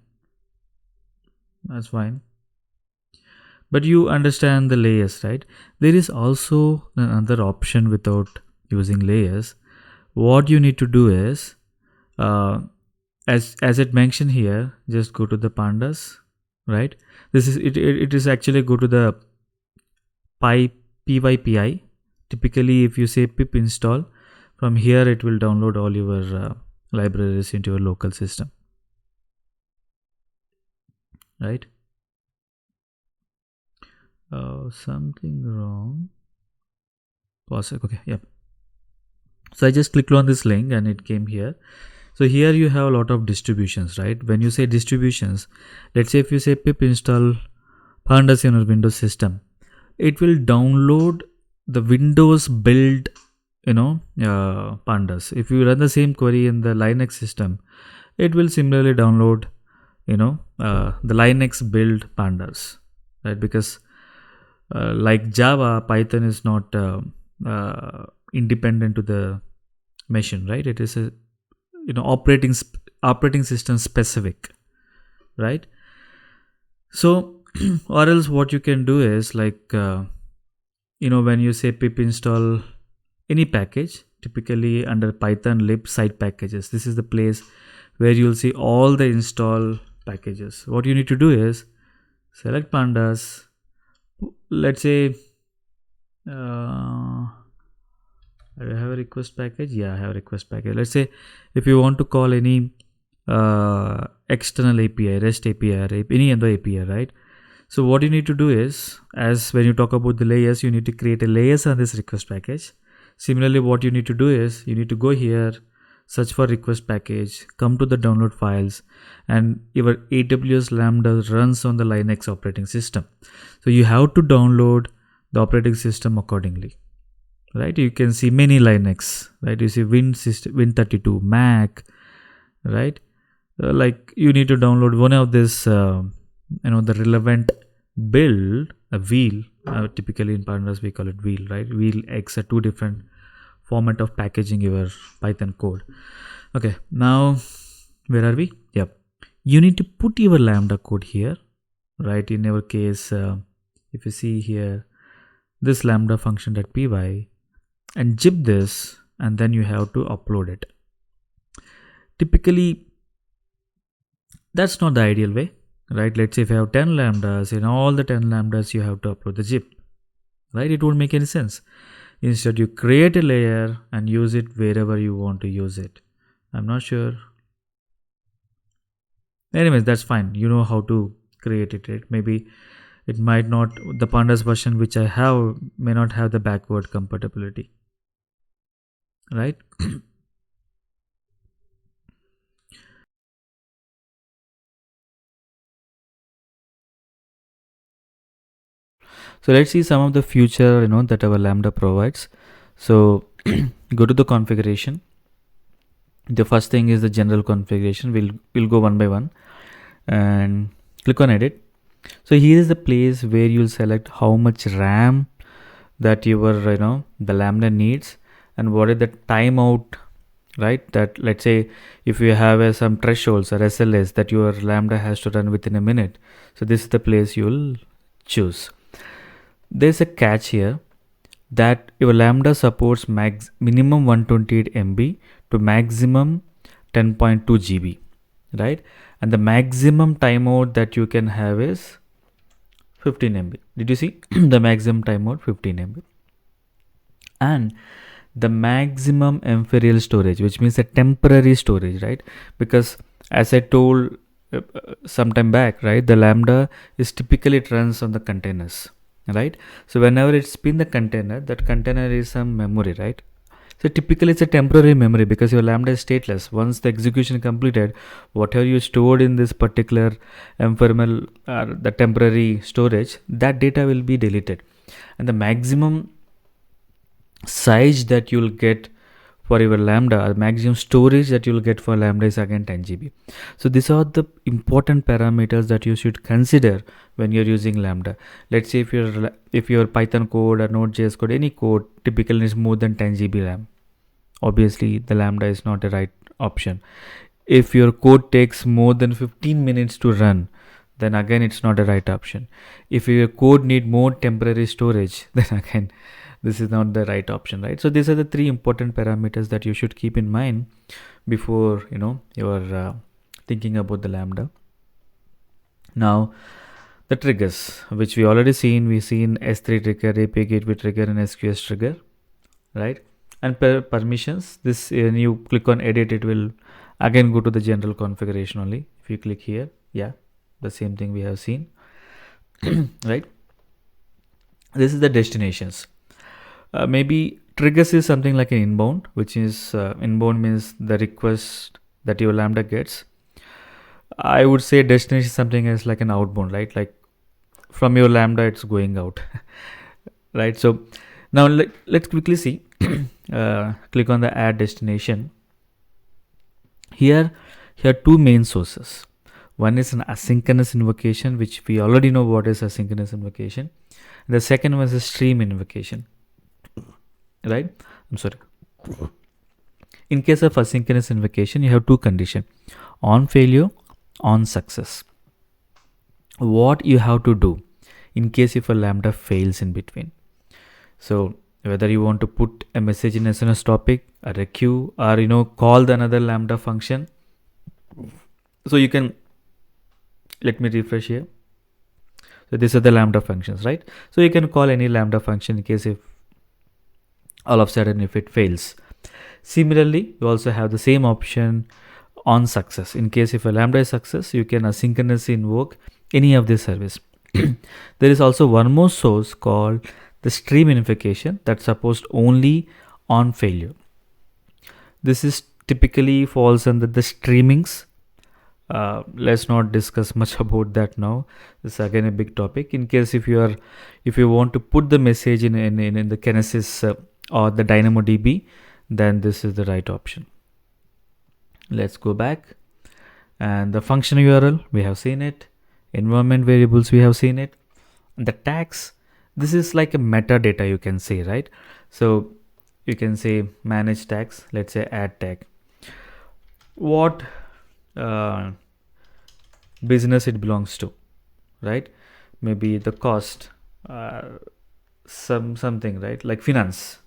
That's fine. But you understand the layers, right? There is also another option without using layers. What you need to do is, as it mentioned here, just go to the pandas, right? This is it is actually go to the pypi. Typically, if you say pip install, from here it will download all your libraries into your local system, right? Something wrong. Pause it. Okay, yep. So I just clicked on this link and it came here. So here you have a lot of distributions, right? When you say distributions, let's say if you say pip install pandas in your Windows system, it will download the Windows build, pandas. If you run the same query in the Linux system, it will similarly download, the Linux build pandas, right? Because like Java, Python is not independent to the machine, right? It is a operating system specific, right? So or else what you can do is like when you say pip install any package, typically under Python lib site packages, this is the place where you'll see all the install packages. What you need to do is select pandas. Let's say I have a request package. Yeah, I have a request package. Let's say if you want to call any external API, REST API, or any other API, right? So what you need to do is, as when you talk about the layers, you need to create a layers on this request package. Similarly, what you need to do is you need to go here, search for request package, come to the download files, and your AWS Lambda runs on the Linux operating system. So you have to download the operating system accordingly, right? You can see many Linux, right? You see Win32, Mac, right? Like you need to download one of this, the relevant build, a wheel. Typically in pandas we call it wheel, right? Wheel X are two different format of packaging your Python code. Okay, now where are we? Yep. You need to put your Lambda code here, right? In our case, if you see here, this Lambda function.py, and zip this, and then you have to upload it. Typically, that's not the ideal way, right? Let's say if you have 10 Lambdas, in all the 10 Lambdas, you have to upload the zip, right? It won't make any sense. Instead, you create a layer and use it wherever you want to use it. I'm not sure. Anyways, that's fine. You know how to create it, right? Maybe it might not, the pandas version which I have may not have the backward compatibility, right? So let's see some of the future that our Lambda provides. So go to the configuration. The first thing is the general configuration. We'll go one by one and click on edit. So here is the place where you'll select how much RAM that your the Lambda needs, and what is the timeout, right? That let's say if you have some thresholds or SLAs that your Lambda has to run within a minute. So this is the place you'll choose. There's a catch here that your Lambda supports minimum 128 MB to maximum 10.2 GB, right? And the maximum timeout that you can have is 15 MB. Did you see the maximum timeout 15 MB? And the maximum ephemeral storage, which means a temporary storage, right? Because as I told some time back, right, the Lambda is typically it runs on the containers, right? So whenever it's been the container, that container is some memory, right? So typically it's a temporary memory because your Lambda is stateless. Once the execution completed, whatever you stored in this particular ephemeral the temporary storage, that data will be deleted. And the maximum size that you'll get for your Lambda, or maximum storage that you'll get for Lambda is again 10 GB. So these are the important parameters that you should consider when you're using Lambda. Let's say if your Python code or Node.js code, any code typically is more than 10 GB RAM. Obviously, the Lambda is not the right option. If your code takes more than 15 minutes to run, then again it's not the right option. If your code need more temporary storage, then again this is not the right option, right? So these are the three important parameters that you should keep in mind before you're thinking about the Lambda. Now the triggers, which we already seen, we've seen S3 trigger, API gateway trigger, and SQS trigger, right? And permissions, this when you click on edit, it will again go to the general configuration only. If you click here, yeah, the same thing we have seen. Right, this is the destinations. Maybe triggers is something like an inbound, which is inbound means the request that your Lambda gets. I would say destination is something as like an outbound, right? Like from your Lambda it's going out. Right, so now let's quickly see. Click on the add destination. Here two main sources. One is an asynchronous invocation, which we already know what is asynchronous invocation. The second one is a stream invocation, right? I'm sorry. In case of asynchronous invocation, you have two conditions: on failure, on success. What you have to do in case if a Lambda fails in between. So whether you want to put a message in SNS topic or a queue, or call the another Lambda function. So you can, let me refresh here. So these are the Lambda functions, right? So you can call any Lambda function in case if all of a sudden if it fails. Similarly, you also have the same option on success. In case if a Lambda is success, you can asynchronously invoke any of this service. There is also one more source called the stream invocation that supposed only on failure. This is typically falls under the streamings. Let's not discuss much about that now. This is again a big topic. In case if you want to put the message in the Kinesis or the DynamoDB, then this is the right option. Let's go back, and the function URL, we have seen it. Environment variables, we have seen it. And the tags, this is like a metadata, you can say, right? So you can say manage tags. Let's say add tag. What business it belongs to, right? Maybe the cost, something, right? Like finance,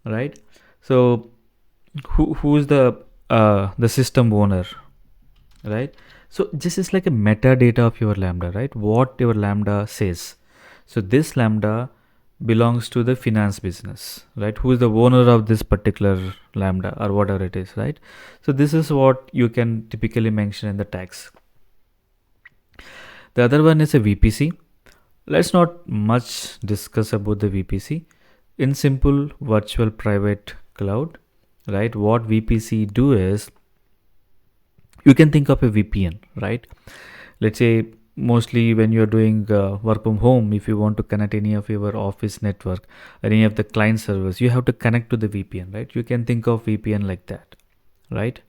right? So who's the system owner, right? So this is like a metadata of your Lambda, right? What your Lambda says. So this Lambda belongs to the finance business, right? Who is the owner of this particular Lambda or whatever it is, right? So this is what you can typically mention in the tags. The other one is a VPC. Let's not much discuss about the VPC. In simple, virtual private cloud, right? What VPC do is, you can think of a VPN, right? Let's say mostly when you're doing work from home, if you want to connect any of your office network or any of the client servers, you have to connect to the VPN, right? You can think of VPN like that, right?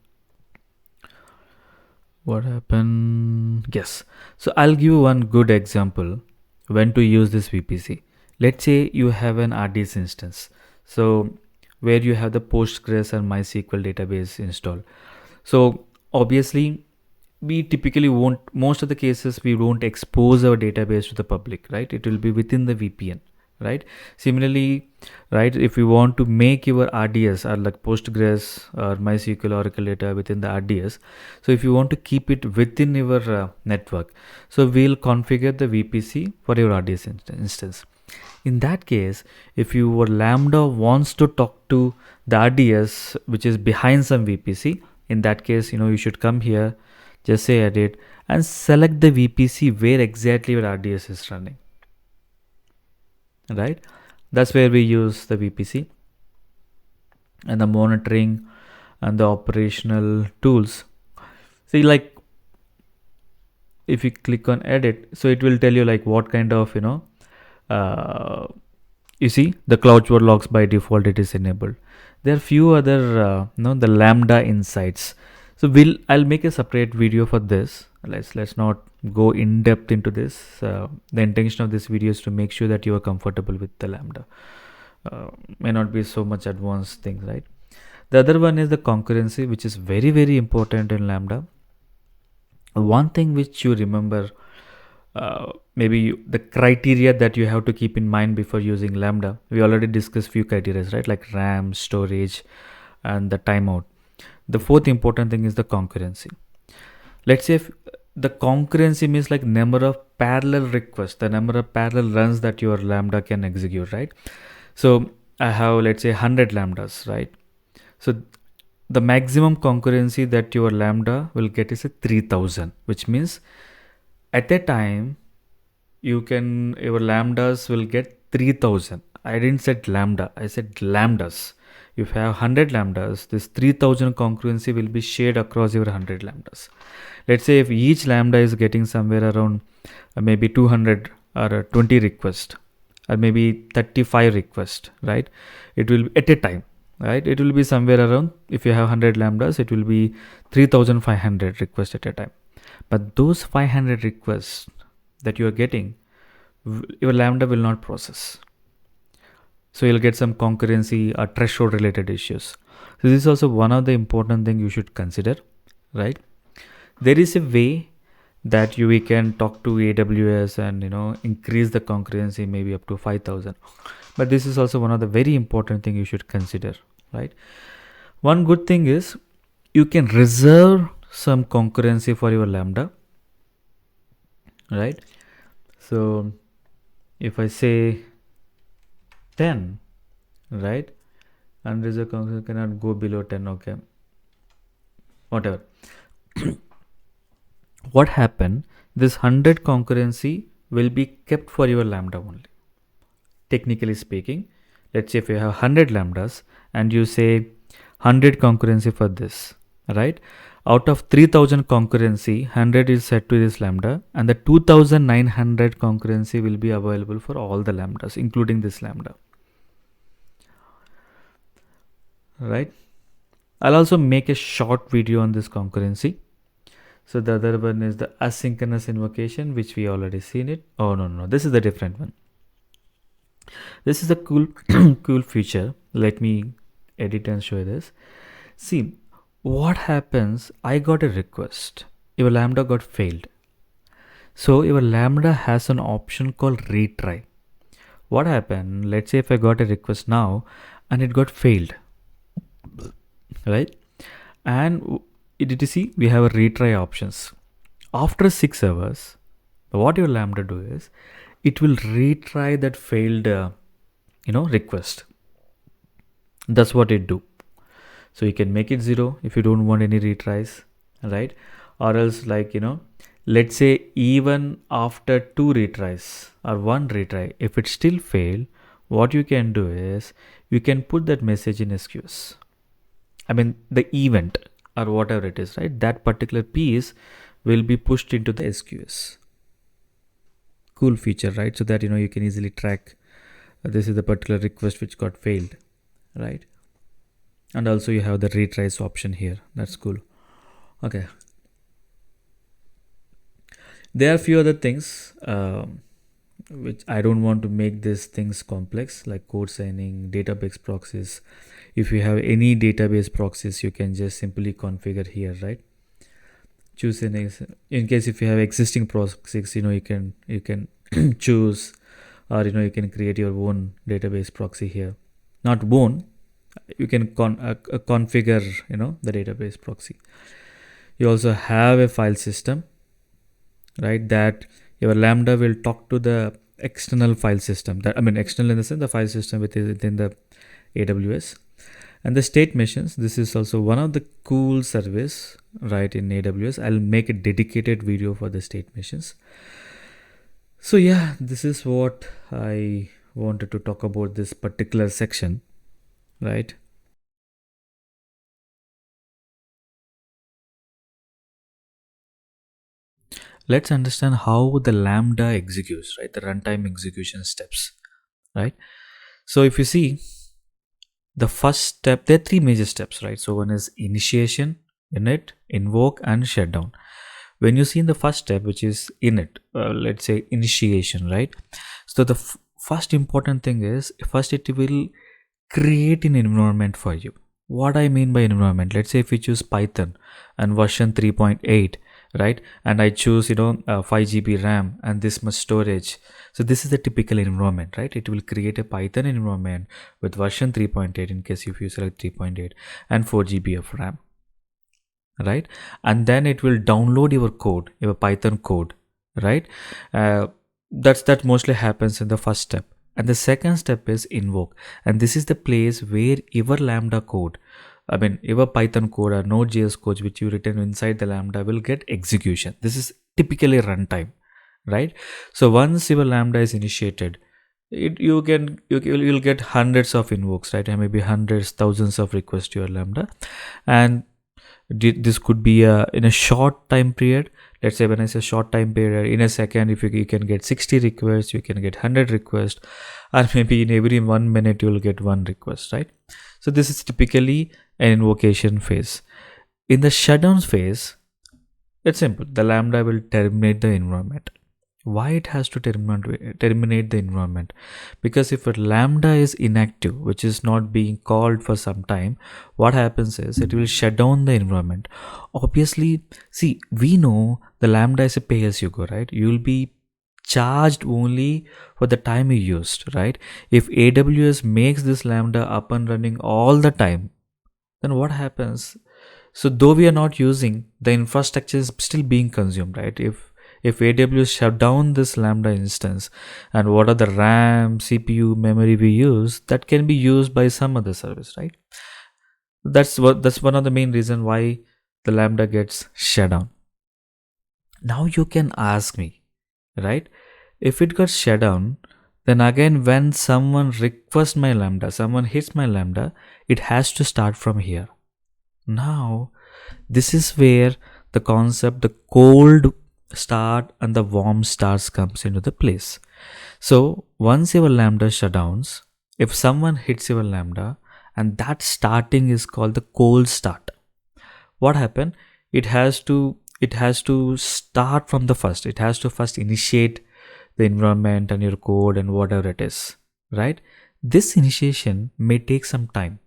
What happened? Yes. So I'll give you one good example when to use this VPC. Let's say you have an RDS instance, so where you have the Postgres or MySQL database installed. So obviously we typically won't, most of the cases we won't expose our database to the public, right? It will be within the VPN, right? Similarly, right, if you want to make your RDS or like Postgres or MySQL Oracle data within the RDS, so if you want to keep it within your network, so we'll configure the VPC for your RDS instance. In that case, if your Lambda wants to talk to the RDS, which is behind some VPC, in that case, you should come here, just say edit, and select the VPC where exactly your RDS is running. Right? That's where we use the VPC and the monitoring and the operational tools. See, like if you click on edit, so it will tell you like what kind of you see the CloudWatch logs by default it is enabled. There are few other the Lambda insights. So I'll make a separate video for this. Let's not go in depth into this. The intention of this video is to make sure that you are comfortable with the Lambda. May not be so much advanced things, right? The other one is the concurrency, which is very, very important in Lambda. One thing which you remember, maybe the criteria that you have to keep in mind before using Lambda. We already discussed few criteria, right? Like RAM, storage, and the timeout. The fourth important thing is the concurrency. Let's say if the concurrency means like number of parallel requests, the number of parallel runs that your Lambda can execute, right? So I have, let's say, 100 Lambdas, right? So the maximum concurrency that your Lambda will get is a 3000, which means at a time your Lambdas will get 3000. I didn't say Lambda, I said Lambdas. If you have 100 Lambdas, this 3000 concurrency will be shared across your 100 Lambdas. Let's say if each Lambda is getting somewhere around maybe 200 or 20 requests, or maybe 35 requests, right? It will at a time, right? It will be somewhere around, if you have 100 Lambdas, it will be 3500 requests at a time. But those 500 requests that you are getting, your Lambda will not process. So you'll get some concurrency or threshold related issues. So this is also one of the important things you should consider, right? There is a way that we can talk to AWS and increase the concurrency maybe up to 5000. But this is also one of the very important things you should consider, right? One good thing is you can reserve some concurrency for your Lambda, right? So if I say 10, right, and reserve concurrency cannot go below 10, okay, whatever. What happened, this 100 concurrency will be kept for your Lambda only. Technically speaking, let's say if you have 100 Lambdas and you say 100 concurrency for this, right? Out of 3000 concurrency, 100 is set to this Lambda, and the 2900 concurrency will be available for all the Lambdas, including this Lambda. Right? I'll also make a short video on this concurrency. So the other one is the asynchronous invocation, which we already seen it. Oh, no, this is the different one. This is a cool cool feature. Let me edit and show you this. See what happens. I got a request, your Lambda got failed, so your Lambda has an option called retry. What happened, let's say if I got a request now and it got failed, right? And did you see we have a retry options. After 6 hours, what your Lambda do is it will retry that failed request. That's what it do. So you can make it 0 if you don't want any retries, right? Or else let's say even after 2 retries or 1 retry, if it still fail, what you can do is you can put that message in SQS. I mean the event or whatever it is, right? That particular piece will be pushed into the SQS. Cool feature, right? So that you can easily track this is the particular request which got failed, right? And also you have the retries option here. That's cool. Okay. There are a few other things which I don't want to make these things complex, like code signing, database proxies. If you have any database proxies, you can just simply configure here, right? Choose in case if you have existing proxies, you can choose, or you can create your own database proxy here. Not own, you can configure the database proxy. You also have a file system, right? That your Lambda will talk to the external file system. That, I mean, external in the sense the file system within the AWS. And the state machines, this is also one of the cool service, right, in AWS. I'll make a dedicated video for the state machines. So yeah, this is what I wanted to talk about this particular section, right? Let's understand how the Lambda executes, right? The runtime execution steps, right? So if you see the first step, there are three major steps, right? So one is initiation, init, invoke, and shutdown. When you see in the first step, which is init, let's say initiation, right? So the first important thing is first it will create an environment for you. What I mean by environment, let's say if you choose Python and version 3.8, right, and I choose 5 GB RAM and this much storage, so this is the typical environment, right? It will create a Python environment with version 3.8 in case if you select 3.8 and 4 GB of RAM, right? And then it will download your code, your Python code, right? That mostly happens in the first step. And the second step is invoke, and this is the place where your Lambda code, I mean your Python code or Node.js code which you written inside the Lambda will get execution. This is typically runtime, right? So once your Lambda is initiated, you'll get hundreds of invokes, right? And maybe hundreds, thousands of requests to your Lambda, and this could be in a short time period. Let's say when I say short time period, in a second, if you can get 60 requests, you can get 100 requests, or maybe in every 1 minute you'll get one request, right? So this is typically an invocation phase. In the shutdown phase, it's simple. The Lambda will terminate the environment. Why it has to terminate the environment? Because if a Lambda is inactive, which is not being called for some time, what happens is it will shut down the environment. Obviously, see, we know the Lambda is a pay as you go, right? You will be charged only for the time you used, right? If AWS makes this Lambda up and running all the time, then what happens? So though we are not using, the infrastructure is still being consumed, right? If AWS shut down this Lambda instance, and what are the RAM, CPU, memory we use, that can be used by some other service, right? That's one of the main reason why the Lambda gets shut down. Now you can ask me, right? If it got shut down, then again when someone requests my Lambda, someone hits my Lambda, it has to start from here. Now, this is where the concept, the cold start and the warm starts comes into the place. So once your Lambda shutdowns, if someone hits your Lambda, and that starting is called the cold start, what happened? It has to start from the first. It has to first initiate the environment and your code and whatever it is, right? This initiation may take some time,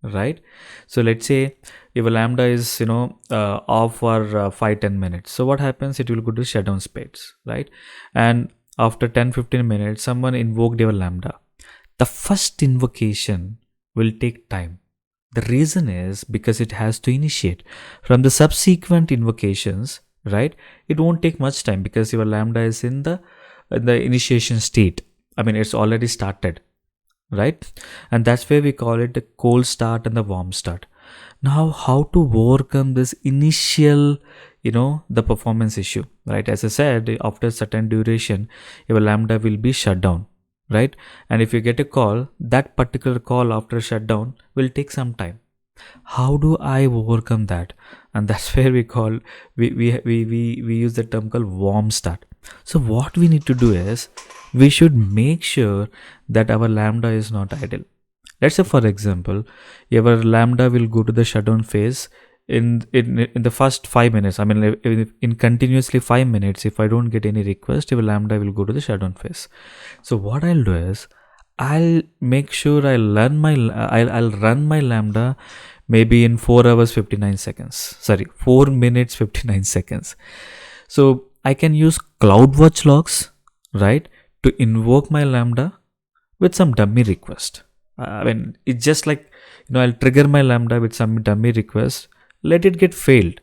right? So let's say if a Lambda is off for 5-10 minutes, so what happens? It will go to shutdown space, right? And after 10-15 minutes someone invoked your Lambda. The first invocation will take time. The reason is because it has to initiate. From the subsequent invocations, right, it won't take much time because your Lambda is in the initiation state. I mean, it's already started, right? And that's where we call it the cold start and the warm start. Now, how to overcome this initial, the performance issue, right? As I said, after a certain duration, your Lambda will be shut down, right? And if you get a call, that particular call after shutdown will take some time. How do I overcome that? And that's where we use the term called warm start. So what we need to do is we should make sure that our Lambda is not idle. Let's say, for example, your Lambda will go to the shutdown phase in the first 5 minutes. I mean, in continuously 5 minutes, if I don't get any request, your Lambda will go to the shutdown phase. So what I'll do is I'll make sure I'll run my Lambda maybe in 4 hours 59 seconds. Sorry, 4 minutes 59 seconds. So I can use CloudWatch logs, right, to invoke my Lambda with some dummy request. I mean, it's just like, I'll trigger my Lambda with some dummy request, let it get failed,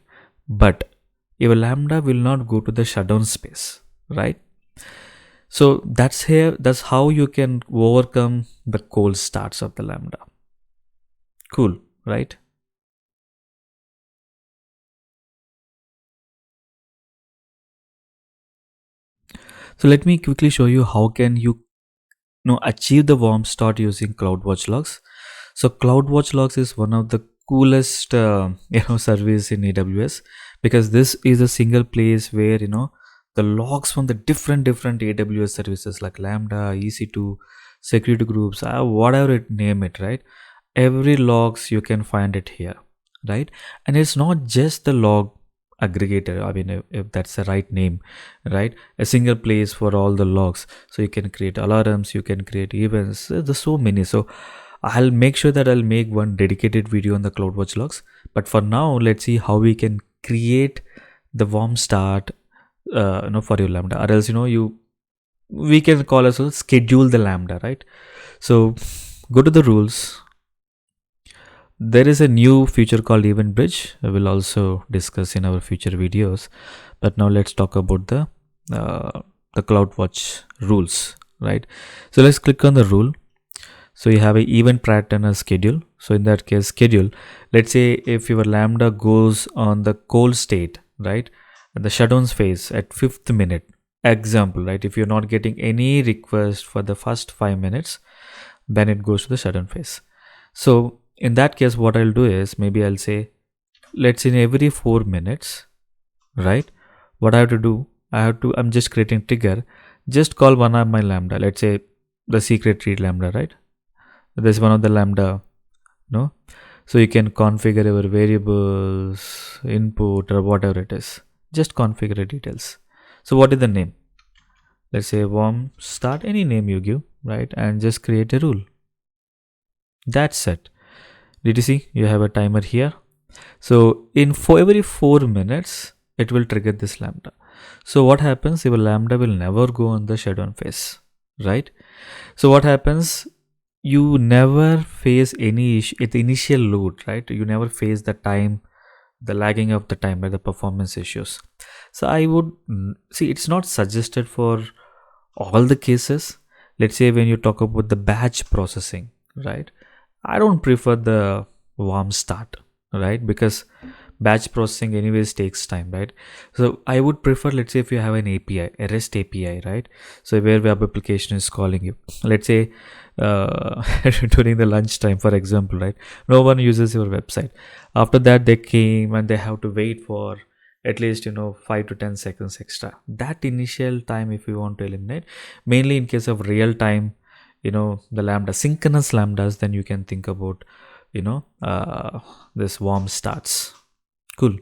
but your Lambda will not go to the shutdown space, right? So that's how you can overcome the cold starts of the Lambda. Cool, right? So let me quickly show you how can you achieve the warm start using CloudWatch logs. So CloudWatch logs is one of the coolest service in AWS, because this is a single place where the logs from the different AWS services like Lambda, EC2, security groups, whatever it name it, right? Every logs you can find it here, right? And it's not just the log aggregator, I mean, if that's the right name, right? A single place for all the logs, so you can create alarms, you can create events. There's so many. So I'll make sure that I'll make one dedicated video on the CloudWatch logs, but for now let's see how we can create the warm start for your Lambda, or else we can call as well schedule the Lambda, right? So go to the rules. There is a new feature called Event Bridge. I will also discuss in our future videos. But now let's talk about the CloudWatch rules, right? So let's click on the rule. So you have an event pattern as schedule. So in that case, schedule. Let's say if your Lambda goes on the cold state, right, and the shutdowns phase at 5th minute. Example, right? If you're not getting any request for the first 5 minutes, then it goes to the shutdown phase. So in that case, what I'll do is maybe I'll say, let's in every 4 minutes, right? What I have to do, I'm just creating trigger, just call one of my Lambda, let's say the secret read Lambda, right? This is one of the Lambda, no? So you can configure your variables, input, or whatever it is. Just configure details. So what is the name? Let's say warm start, any name you give, right? And just create a rule. That's it. Did you see? You have a timer here. So for every 4 minutes, it will trigger this Lambda. So what happens? Your Lambda will never go on the shutdown phase, right? So what happens? You never face any issue at the initial load, right? You never face the time, the lagging of the time, by the performance issues. So I would see, it's not suggested for all the cases. Let's say when you talk about the batch processing, right? I don't prefer the warm start, right? Because batch processing anyways takes time, right? So I would prefer, let's say if you have an API, a REST API, right? So where web application is calling you, let's say during the lunchtime, for example, right? No one uses your website. After that, they came and they have to wait for at least 5 to 10 seconds extra. That initial time, if you want to eliminate, mainly in case of real time, the Lambda synchronous Lambdas, then you can think about this warm starts. Cool.